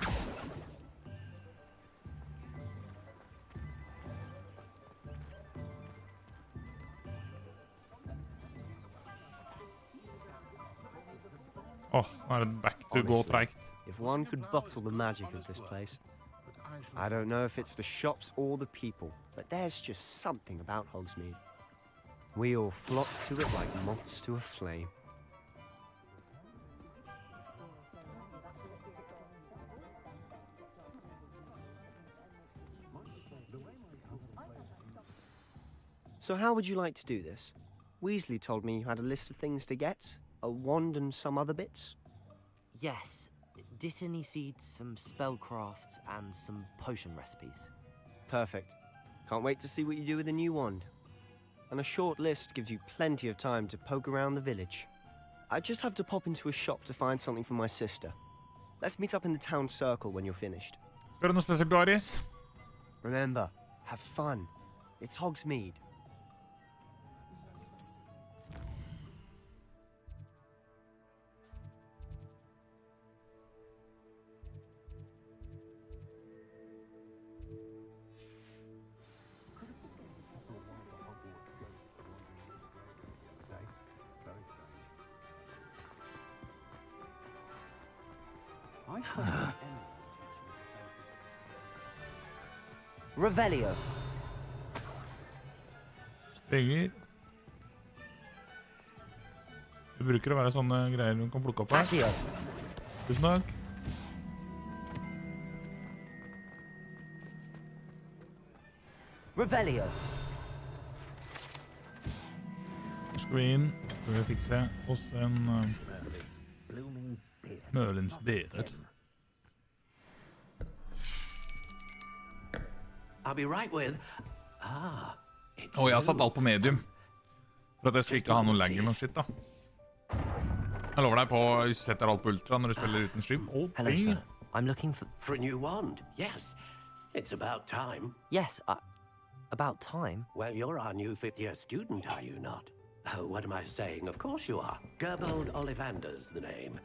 Åh, nå er det back to gå treigt. If one could bottle the magic of this place. I don't know if it's the shops or the people, but there's just something about Hogsmeade. We all flock to it like moths to a flame. So how would you like to do this? Weasley told me you had a list of things to get, a wand and some other bits. Yes, Dittany seeds, some spellcrafts, and some potion recipes. Perfect. Can't wait to see what you do with the new wand. And a short list gives you plenty of time to poke around the village. I just have to pop into a shop to find something for my sister. Let's meet up in the town circle when you're finished. Skal du noe spesielt, Darius? Remember, have fun. It's Hogsmeade. Revelio. Penger. Det bruker å være sånne greier du kan plukke opp her. Tusen takk. Revelio. Skal vi inn, skal vi fikse oss en mølens beret. I'll be right with. Og jeg har satt alt på medium. For at jeg skal ikke ha noe lag eller noe shit da. Jeg lover deg på, hvis du setter alt på ultra når du spiller uten stream. Hello, sir. I'm looking for a new wand. Yes. It's about time. Yes, about time? Well, you're our new fifth-year student, are you not? Oh, what am I saying? Of course you are. Gerbold Ollivander's the name.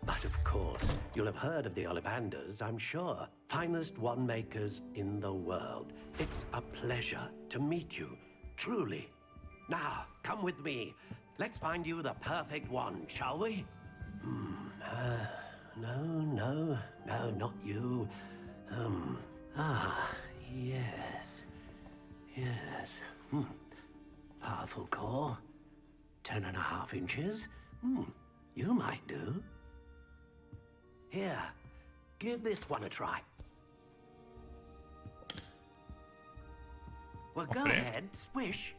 But of course, you'll have heard of the Ollivanders, I'm sure. Finest wand makers in the world. It's a pleasure to meet you, truly. Now, come with me. Let's find you the perfect wand, shall we? No, not you. Yes. Powerful core. 10.5 inches. You might do. Here, give this one a try. Well, go ahead, swish.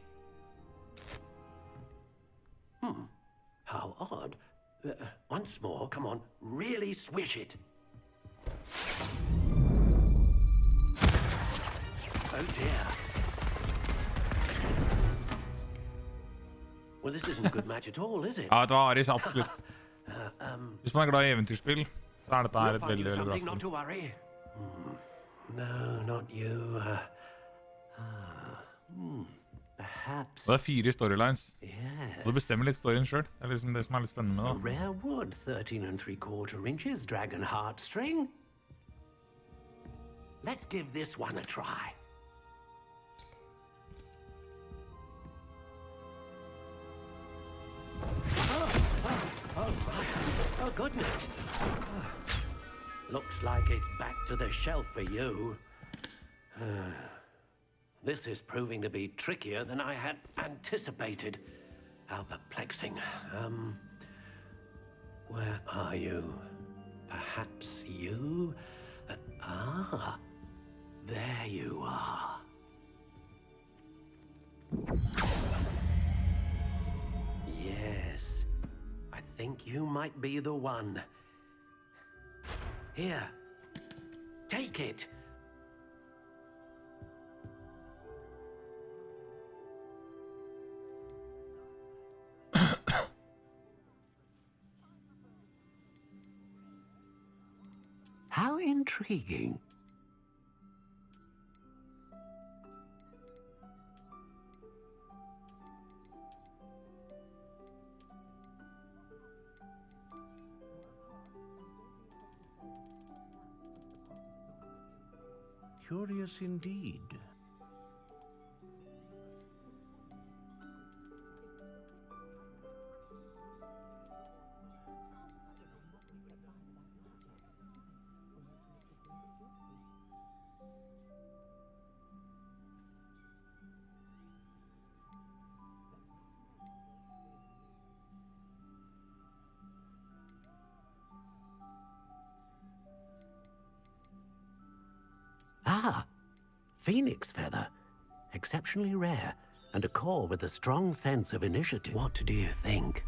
How odd. Once more, come on, really swish it. Oh dear. Well, this isn't a good match at all, is it? Ja, det var Aris, absolutt. Hvis man glad I eventyrspill, så dette her et veldig bra spill. Not to worry. No, not you. Perhaps. Det 4 storylines. Og du bestemmer litt storyen selv. Det liksom det som litt spennende med det. Rare wood, 13.75 inches, dragon heartstring. Let's give this one a try. Oh, goodness. Looks like it's back to the shelf for you. This is proving to be trickier than I had anticipated. How perplexing. Where are you? Perhaps you? There you are. Yes. I think you might be the one. Here. Take it. How intriguing. Curious indeed. Phoenix feather. Exceptionally rare, and a core with a strong sense of initiative. What do you think?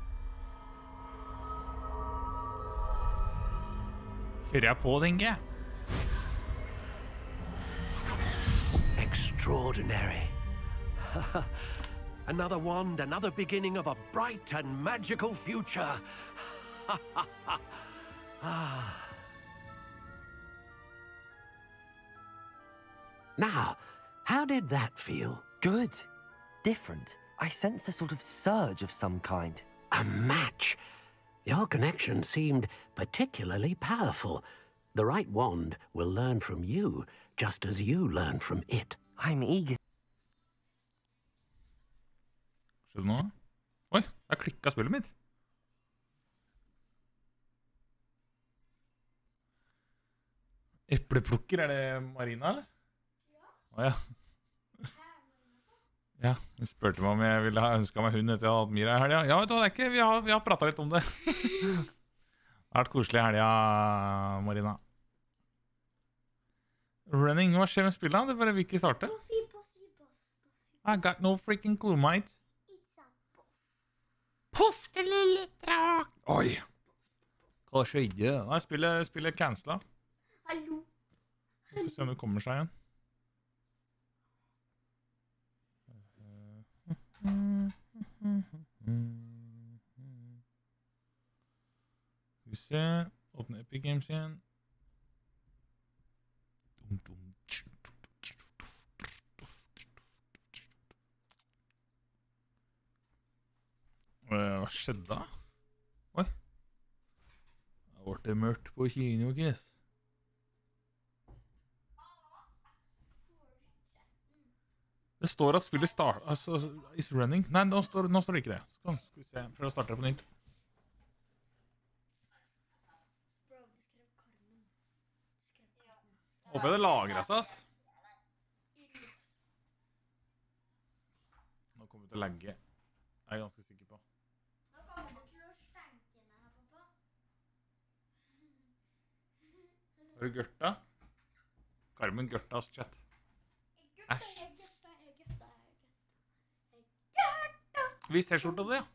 Kjører jeg på, tenker jeg. Extraordinary. Another wand, another beginning of a bright and magical future. Now, how did that feel? Good. Different. I sensed a sort of surge of some kind. A match. Your connection seemed particularly powerful. The right wand will learn from you, just as you learn from it. I'm eager. Skjønner du noe? Oi, jeg klikket spillet mitt. Epleplukker, det Marina, eller? Ja. Ja, hun spurte meg om jeg ville ha ønsket meg hund etter jeg hadde hatt Mira i helga. Ja, vet du hva, det er ikke, vi har pratet litt om det. Det har vært koselig i helga, Marina. Running, hva skjer med spillet? Det bare vil ikke starte. I got no freaking clue, mate. Puff, det lille trak! Oi! Hva skjedde? Nei, spillet cancela. Hallo. Vi får se om det kommer seg igjen. Skal vi se, åpne Epicgames igjen. Hva skjedde da? Oi. Det ble mørkt på kino, kiss. Det står at spillet is running. Nei, nå står det ikke det. Skal vi se, prøv å starte det på nytt. Håper jeg det lagrer seg, ass. Nå kommer vi til å lagge. Det er jeg ganske sikker på. Nå kommer det til å stenke ned her, pappa. Har du gørta? Carmen gørtas chat. Æsj. Vis t-skjorta di, ja.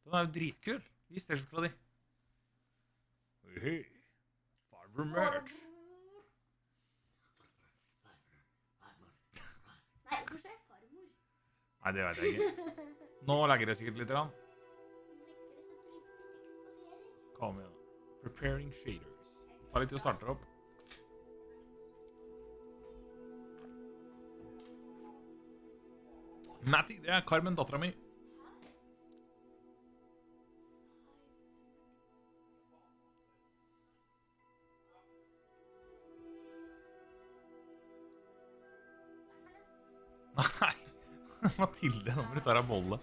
Den er jo dritkul. Vis t-skjorta di. Hei. Farmer Merk. Nei, hvorfor er farmor? Nei, det vet jeg ikke. Nå legger det sikkert litt grann. Kom igjen. Preparing shaders. Ta litt til å starte opp. Matty, det er Carmen, datteren min. Nei, Mathilde, nå må du ta deg bolle.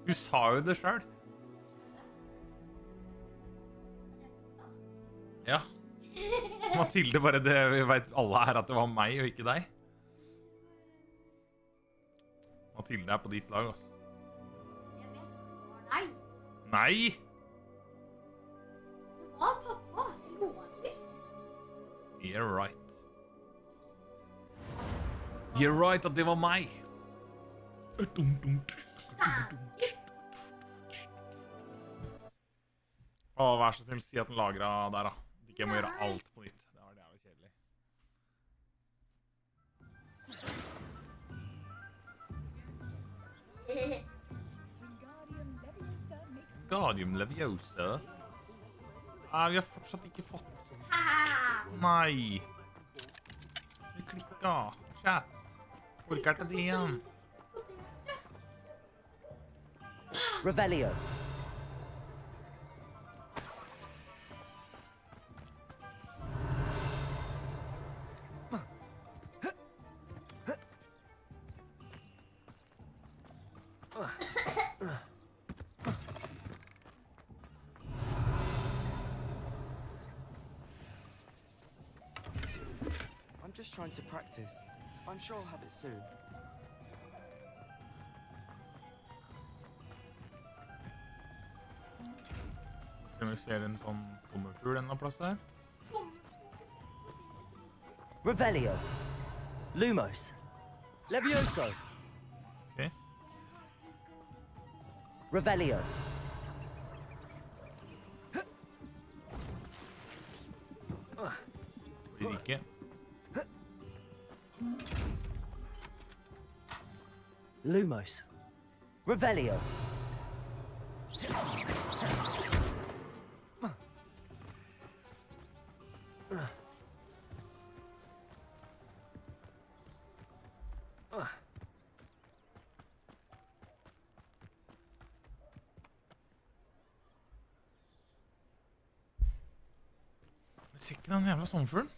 Du sa jo det selv. Ja. Mathilde, bare det vi vet alle her at det var meg og ikke deg. Mathilde er på ditt lag, ass. Nei. Nei! Det var pappa, jeg lover. You're right. You're right at det var meg. Vær så snill, si at den lagret der da. At ikke jeg må gjøre alt på nytt. Det var det jævlig kjedelig. Guardium Leviosa. Vi har fortsatt ikke fått. Nei. Vi klikket. Chat. Orker ikke det igjen. Revelio. I'm just trying to practice. I'm sure I'll have it soon. Skal vi se en sånn tommelfugl en plass her? Revelio. Lumos. Levioso. Okay. Revelio. Ikke. Lumos. Revelio. Det er ikke den jævla sommerfuglen.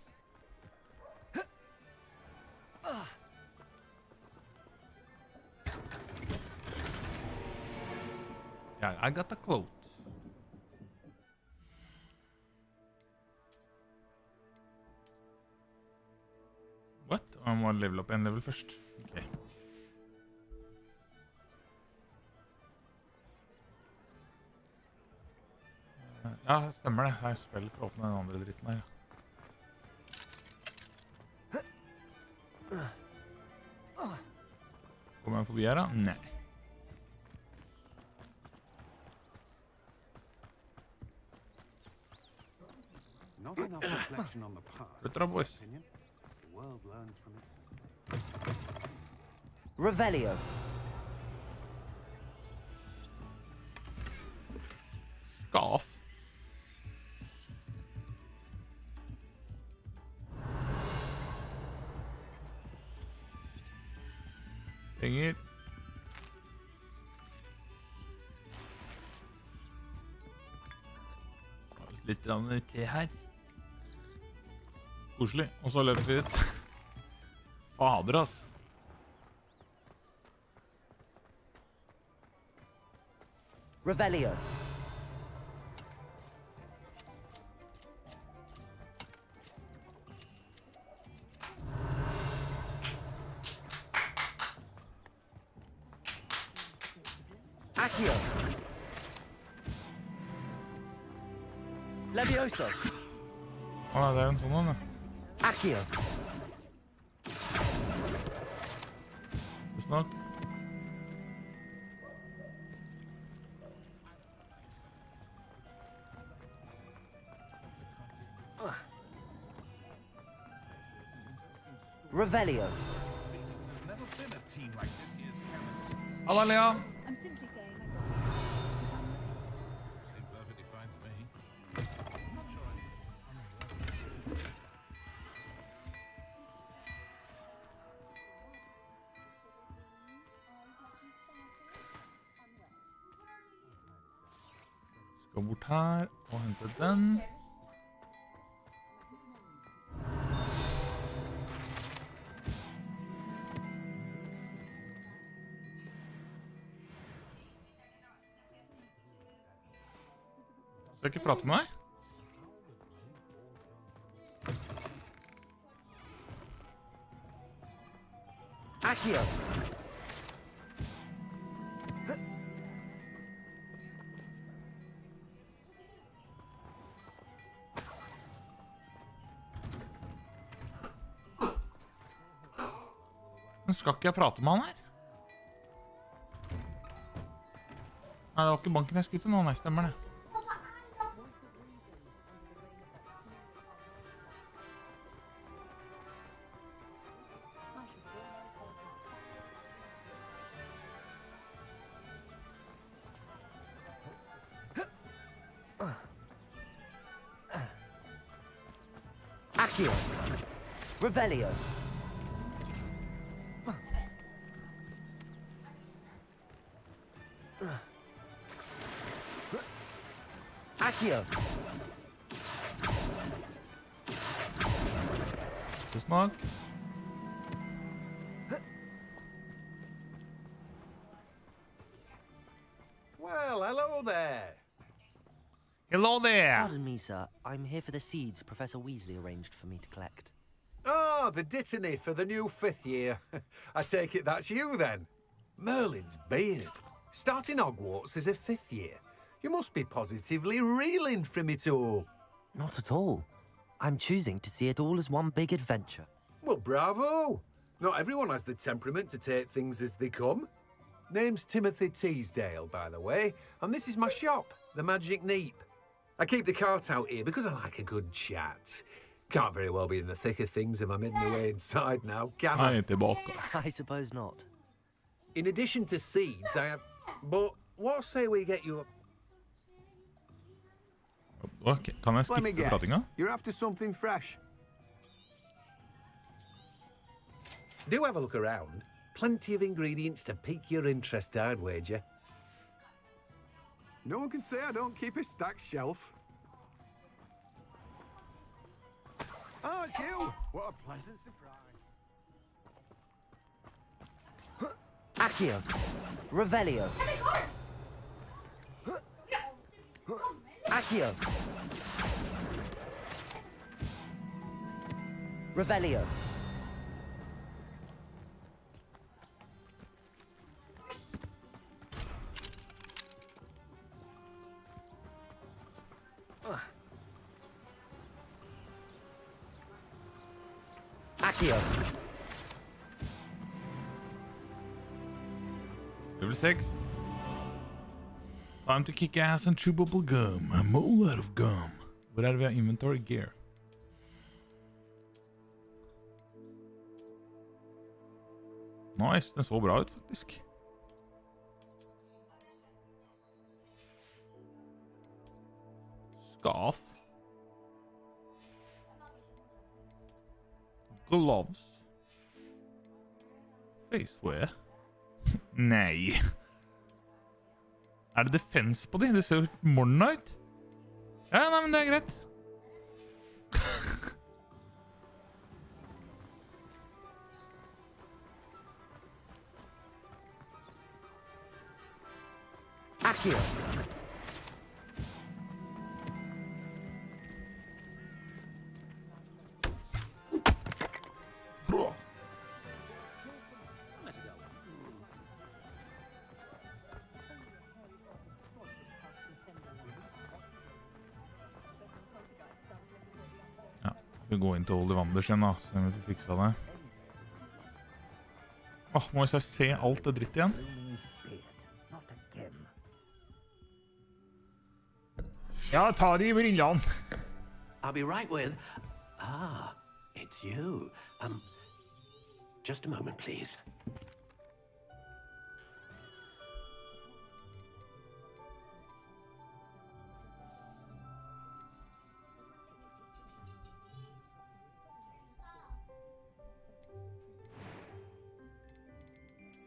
Yeah, I got the quote. What? Jeg må level opp en level først. Ok. Ja, stemmer det. Jeg spiller for å åpne den andre dritten her. Kommer jeg forbi her da? Nei. Flytter da, boys. Revelio. Skaff. Penger. Litt te her. Koselig. Og så løper vi ut. Fader, ass. Revelio. Accio. Levioso. Det er en sånn en, ja. Accio. Snakk. Revelio. Halla, Lea. I'm simply saying Skal bort her og hente den. Skal jeg ikke prate med deg? Accio. Men skal ikke jeg prate med han her? Nei, det var ikke banken jeg skulle til nå. Nei, stemmer det. Accio. Revelio. Accio. Snakk. Well, hello there. Hello there. Pardon me, sir. I'm here for the seeds Professor Weasley arranged for me to collect. Oh, the dittany for the new 5th year. I take it that's you, then. Merlin's beard. Starting Hogwarts as a 5th year. You must be positively reeling from it all. Not at all. I'm choosing to see it all as one big adventure. Well, bravo. Not everyone has the temperament to take things as they come. Name's Timothy Teasdale, by the way, and this is my shop, the Magic Neep. I keep the cart out here because I like a good chat. Can't very well be in the thick of things if I'm hidden away inside now, can I? I suppose not. In addition to seeds, I have... But what say we get you... Okay, kan jeg skippe pratinga? You're after something fresh. Do have a look around. Plenty of ingredients to pique your interest, I'd wager. No one can say I don't keep a stacked shelf. Oh, it's you! What a pleasant surprise. Accio. Revelio. Accio. Revelio. Accio. Level 6. Time to kick ass and chew bubble gum. I'm all out of gum. Hvor vi har inventory gear? Nice, den så bra ut faktisk. Scarf. Gloves. Facewear. Nei. Er det defense på de? Det ser jo morgen ut. Ja, nei, men det er greit. Accio. Bra. Ja, vi går inn til Old Vanders igjen da, så vi får fiksa det. Åh, må jeg se alt det dritt igjen? Ja, ta de i brillene. I'll be right with... Ah, it's you. Just a moment, please.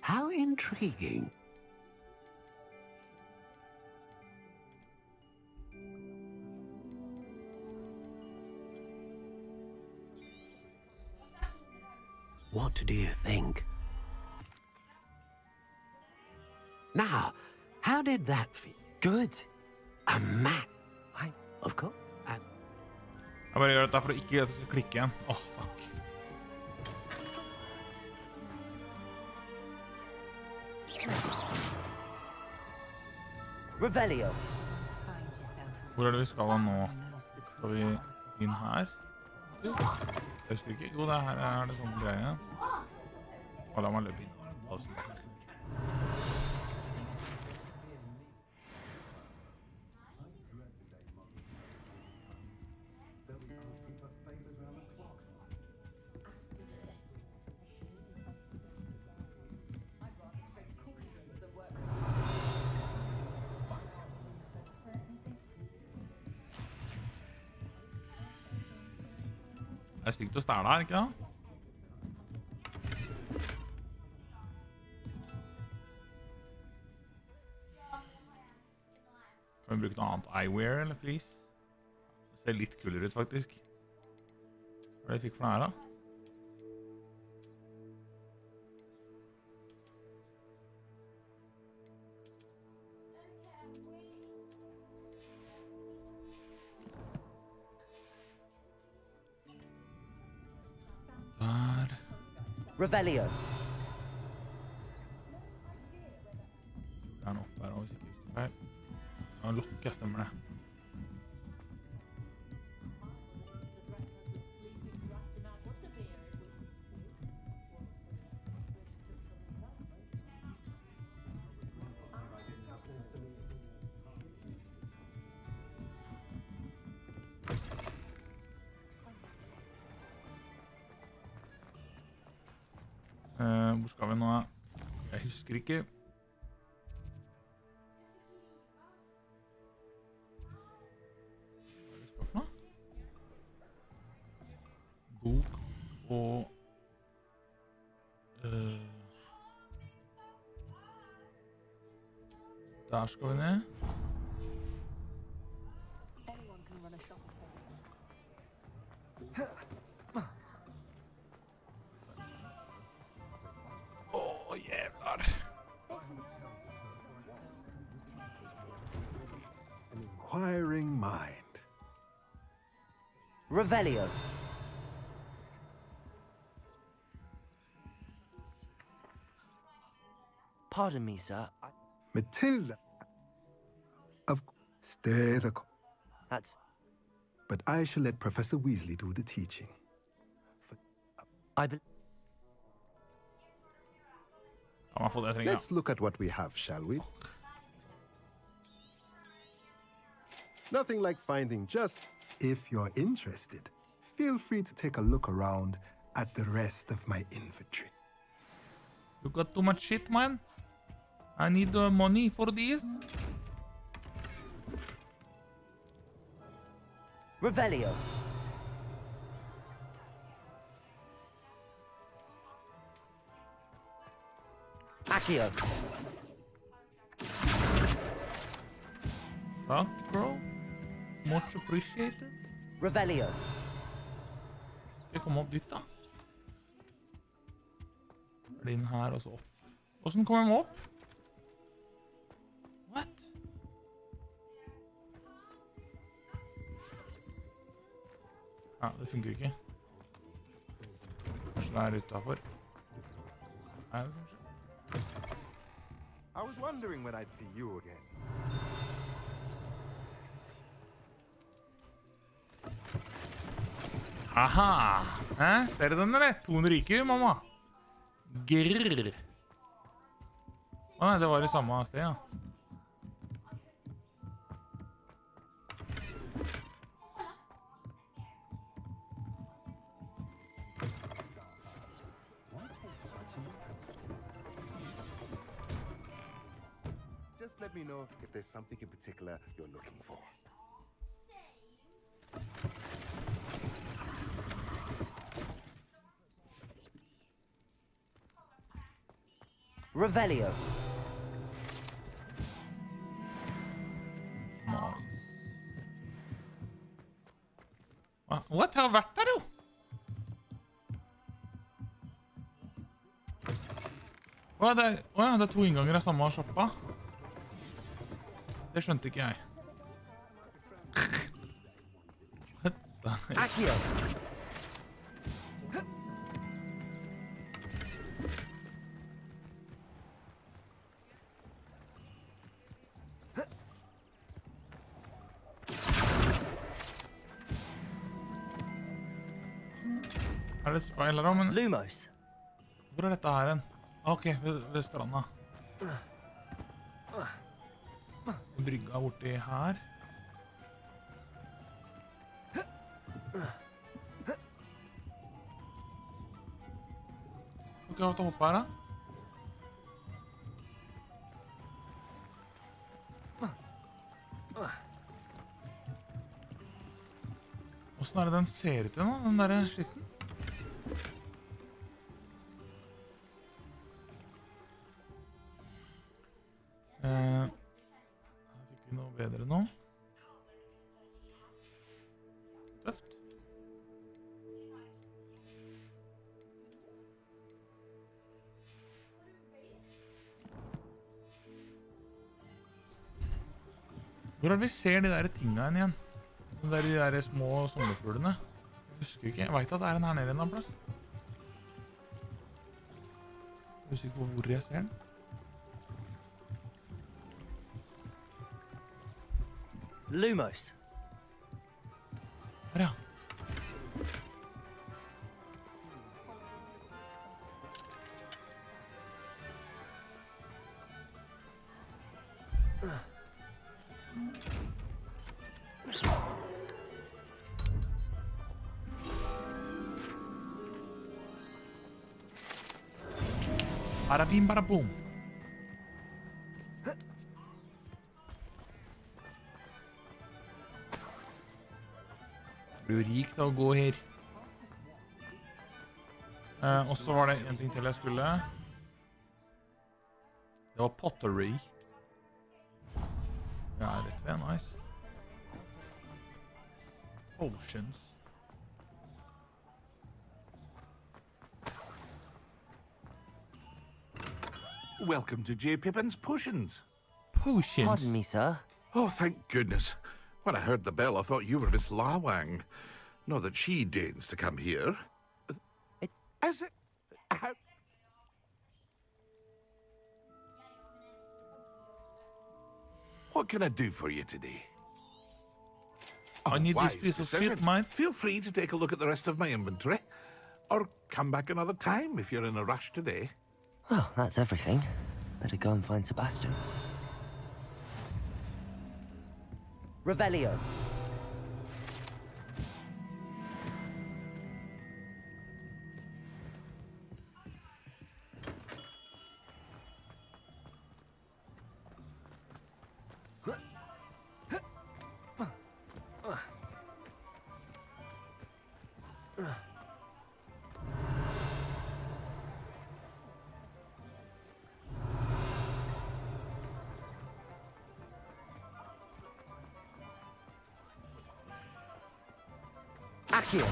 How intriguing. What do you think? Now, how did that feel? Good. A map? Of course. Jeg bare gjør dette for å ikke at det skal klikke igjen. Åh, fuck. Revelio. Hvor er det vi skal nå? Skal vi inn her? Jeg husker ikke. Jo, det her er det sånn greie. Og la meg løpe inn. Det er stygt å stæle her, ikke da? Kan vi bruke noe annet eyewear, eller please? Det ser litt kulere ut, faktisk. Hva er det jeg fikk for den her, da? Revelio. Det er noe der, hvis ikke husker feil. Nå lukker jeg, stemmer det. Hvor skal vi nå? Jeg husker ikke. Hva er det skal for noe? Bok og... Der skal vi ned. Jævlar. Inquiring mind. Revelio. Pardon me, sir. Matilda. Stay the course. That's... But I shall let Professor Weasley do the teaching. Let's look at what we have, shall we? Nothing like finding just... If you're interested, feel free to take a look around at the rest of my inventory. You got too much shit, man. I need money for this. Revelio. Accio. Takk, bro. Much appreciated. Revelio. Skal jeg komme opp dit, da? Er det inn her og så opp? Hvordan kommer jeg opp? What? Ja, det funker ikke. Kanskje det er utenfor. Er det kanskje? I was wondering when I'd see you again. Aha! Ser du den, eller? 200 ryker, mamma. Grrr. Å nei, det var i samme sted, ja. Just let me know if there's something in particular you're looking for. Revelio. Nice. What? Jeg har vært der, jo! Det er 2 innganger av samme shoppa. Det skjønte ikke jeg. Accio. Er det speil her da, men... Lumos. Hvor er dette her hen? Ok, ved stranda. Brygga borti her. Ok, jeg har til å hoppe her da. Hvordan er det den ser ut i nå, den der skitten? Her fikk vi noe bedre nå. Tøft. Hvor er det vi ser de der tingene igjen? De der små sommerfuglene. Jeg husker ikke. Jeg vet at det er en her nede en annen plass. Jeg husker ikke hvor jeg ser den. Lumos. Her, ja. Bada bim, bada boom. Blir jo rik til å gå her. Og så var det en ting til jeg skulle. Det var pottery. Ja, dette er nice. Oceans. Welcome to J. Pippin's Potions. Potions? Pardon me, sir. Oh, thank goodness. When I heard the bell, I thought you were Miss Lawang. Not that she deigns to come here. Is it? What can I do for you today? I need this piece of shit, man. Feel free to take a look at the rest of my inventory. Or come back another time if you're in a rush today. Well, that's everything. Better go and find Sebastian. Revelio. Akio.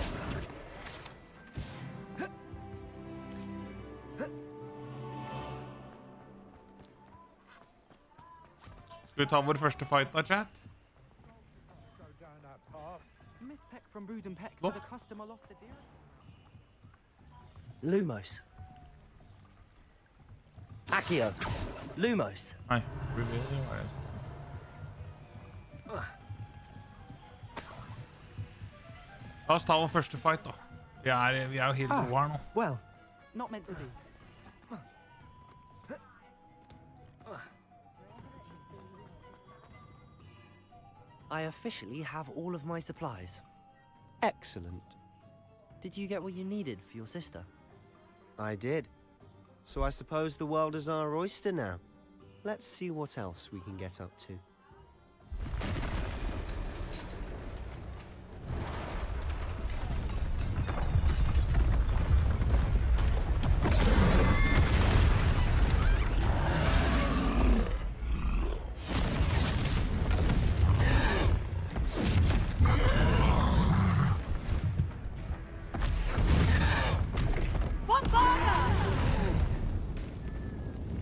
Skal vi ta vår første fight da, chat? Lumos. Akio. Lumos. Nei, Revelio er det. La oss ta vår første fight da. Vi er jo helt ro her nå. Well, not meant to be. I officially have all of my supplies. Excellent. Did you get what you needed for your sister? I did. So I suppose the world is our oyster now. Let's see what else we can get up to.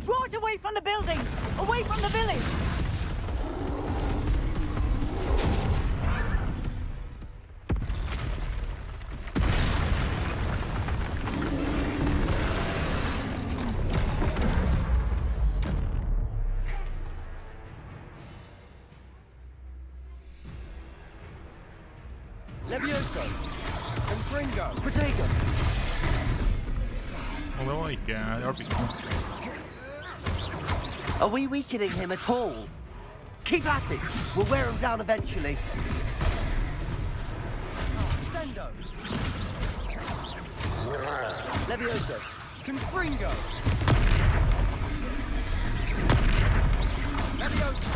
Draw it away from the buildings! Away from the village! Levioso! Confringo! Protego! Og det var ikke... Det hjalp ikke noe. Are we weakening him at all? Keep at it! We'll wear him down eventually. Sendo! Levioso! Confringo! Levioso!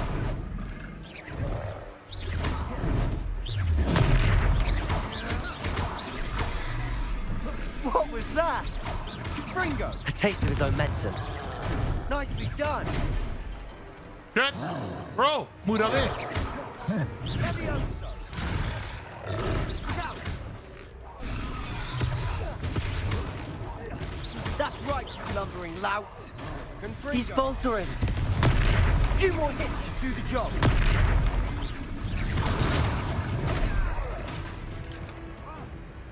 What was that? Confringo! A taste of his own medicine. Nicely done! Shit! Bro! Mora di! Levioso! That's right, you lumbering lout! Confringo! He's faltering! A few more hits should do the job!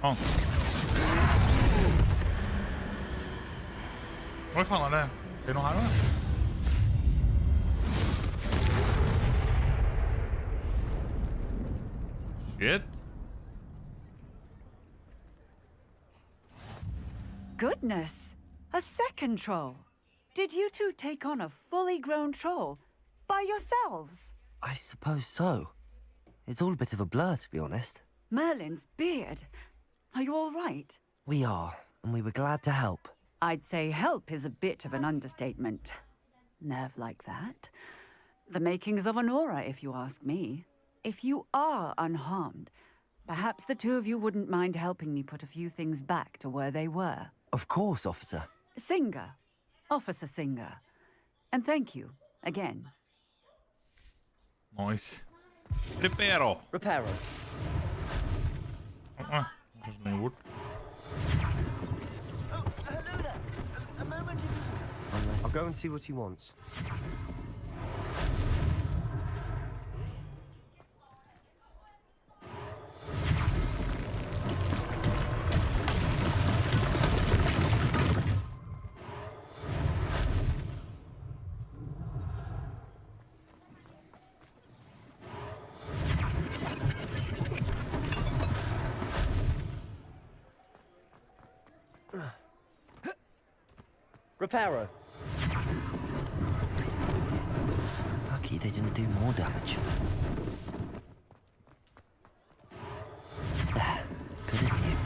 Oh. Hva faen er det? Er det noe her da? Shit. Goodness! A second troll! Did you two take on a fully grown troll by yourselves? I suppose so. It's all a bit of a blur, to be honest. Merlin's beard. Are you all right? We are, and we were glad to help. I'd say help is a bit of an understatement. Nerve like that. The makings of an aura, if you ask me. If you are unharmed, perhaps the two of you wouldn't mind helping me put a few things back to where they were. Of course, officer. Singer. Officer Singer. And thank you, again. Nice. Reparo. Reparo. Dat is niet goed. I'll go and see what he wants. Reparo. Lucky they didn't do more damage. There, good as new.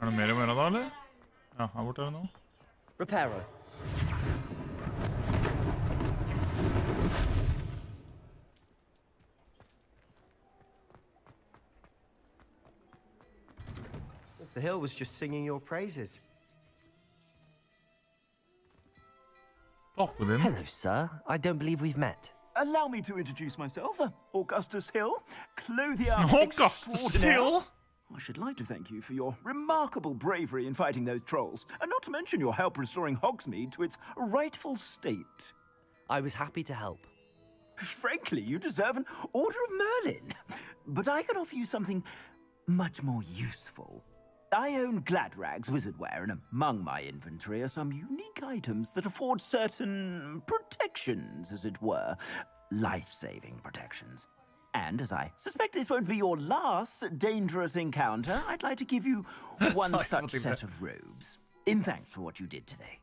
Er det mer da, eller? Ja, her borte er det noe. Reparo. The hill was just singing your praises. Hello, sir. I don't believe we've met. Allow me to introduce myself. Augustus Hill, clothier Augustus extraordinaire. Hill? I should like to thank you for your remarkable bravery in fighting those trolls, and not to mention your help restoring Hogsmeade to its rightful state. I was happy to help. Frankly, you deserve an Order of Merlin. But I can offer you something much more useful. I own Gladrag's wizardware, and among my inventory are some unique items that afford certain protections, as it were. Life-saving protections. And as I suspect this won't be your last dangerous encounter, I'd like to give you one such set of robes. In thanks for what you did today.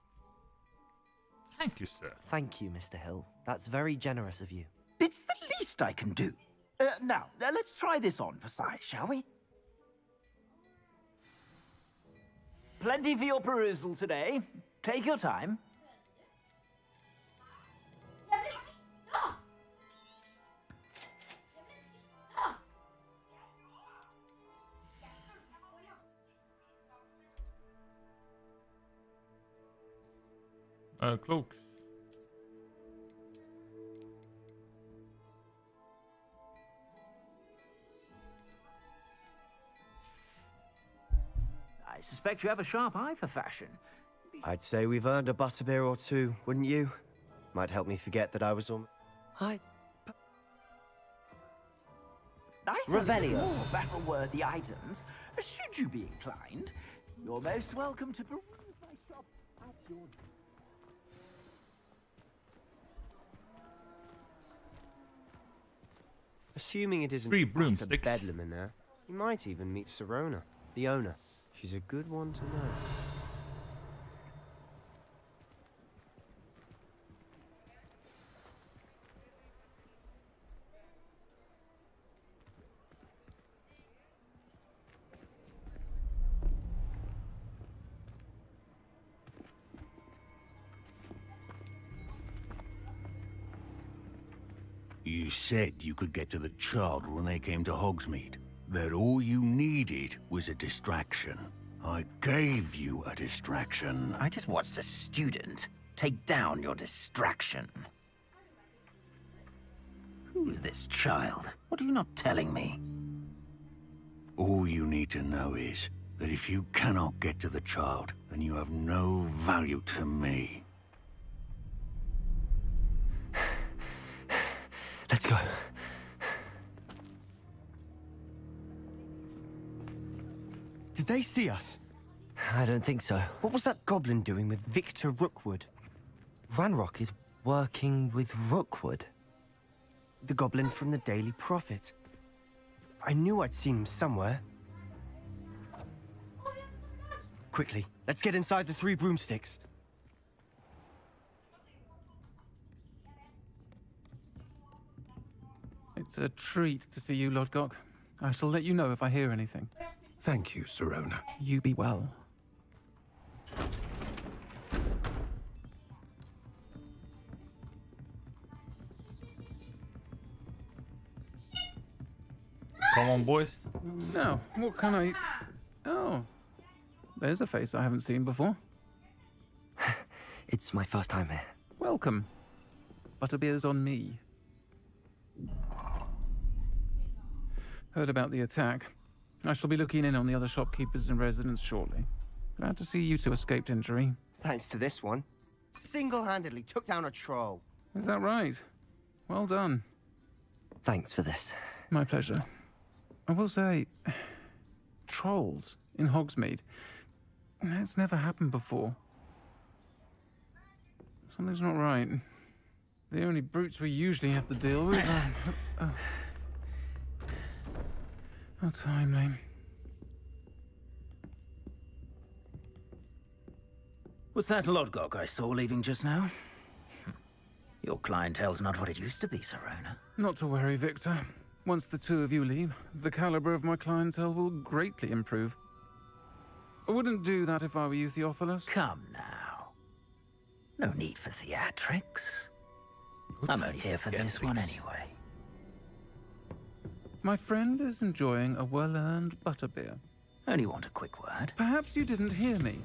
Thank you, sir. Thank you, Mr. Hill. That's very generous of you. It's the least I can do. Now, let's try this on for size, shall we? Plenty for your perusal today. Take your time. Cloaks. I suspect you have a sharp eye for fashion. I'd say we've earned a butterbeer or two, wouldn't you? Might help me forget that I was on... I sell more battle-worthy items, should you be inclined. You're most welcome to peruse my shop at your... Assuming it isn't 3 a broomsticks. bedlam in there, you might even meet Serona, the owner. She's a good one to know. You said you could get to the child when they came to Hogsmeade. That all you needed was a distraction. I gave you a distraction. I just watched a student take down your distraction. Who is this child? What are you not telling me? All you need to know is that if you cannot get to the child, then you have no value to me. Let's go. Did they see us? I don't think so. What was that goblin doing with Victor Rookwood? Ranrock is working with Rookwood. The goblin from the Daily Prophet. I knew I'd seen him somewhere. Quickly, let's get inside the 3 broomsticks. It's a treat to see you, Lodgok. I shall let you know if I hear anything. Thank you, Sirona. You be well. Come on, boys. Now, what can I... Oh, there's a face I haven't seen before. It's my first time here. Welcome. Butterbeer's on me. Heard about the attack. I shall be looking in on the other shopkeepers and residents shortly. Glad to see you two escaped injury. Thanks to this one. Single-handedly took down a troll. Is that right? Well done. Thanks for this. My pleasure. I will say, trolls in Hogsmeade. That's never happened before. Something's not right. The only brutes we usually have to deal with are... How timely. Was that Lodgok I saw leaving just now? Your clientele's not what it used to be, Sirona. Not to worry, Victor. Once the two of you leave, the caliber of my clientele will greatly improve. I wouldn't do that if I were you, Theophilus. Come now. No need for theatrics. I'm only here for this one anyway. My friend is enjoying a well-earned butterbeer. Only want a quick word. Perhaps you didn't hear me.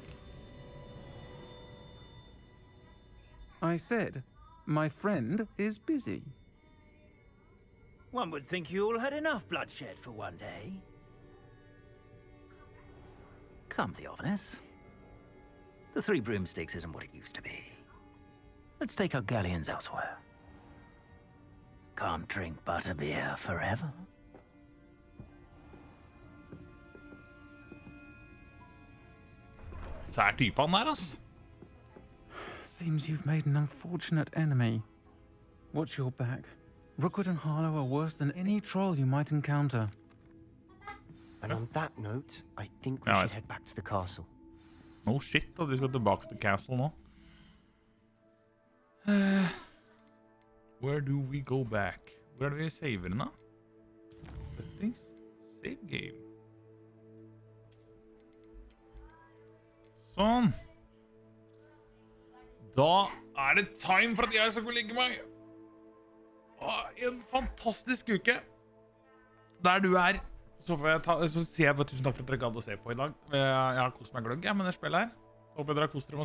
I said, my friend is busy. One would think you all had enough bloodshed for one day. Come, Theophilus. The 3 broomsticks isn't what it used to be. Let's take our galleons elsewhere. Can't drink butterbeer forever. Sær type han der, ass. Seems you've made an unfortunate enemy. Watch your back. Rookwood and Harlow are worse than any troll you might encounter. And on that note, I think we should head back to the castle. Oh shit, at vi skal tilbake til castle nå. Where do we go back? Where do we save den da? Settings? Save game. Sånn. Da det time for at jeg skal gå og legge meg. En fantastisk uke. Der du så sier jeg bare tusen takk for at dere gadd å se på i dag. Jeg har kost meg gløgg med det spillet her. Håper dere har kost dere med å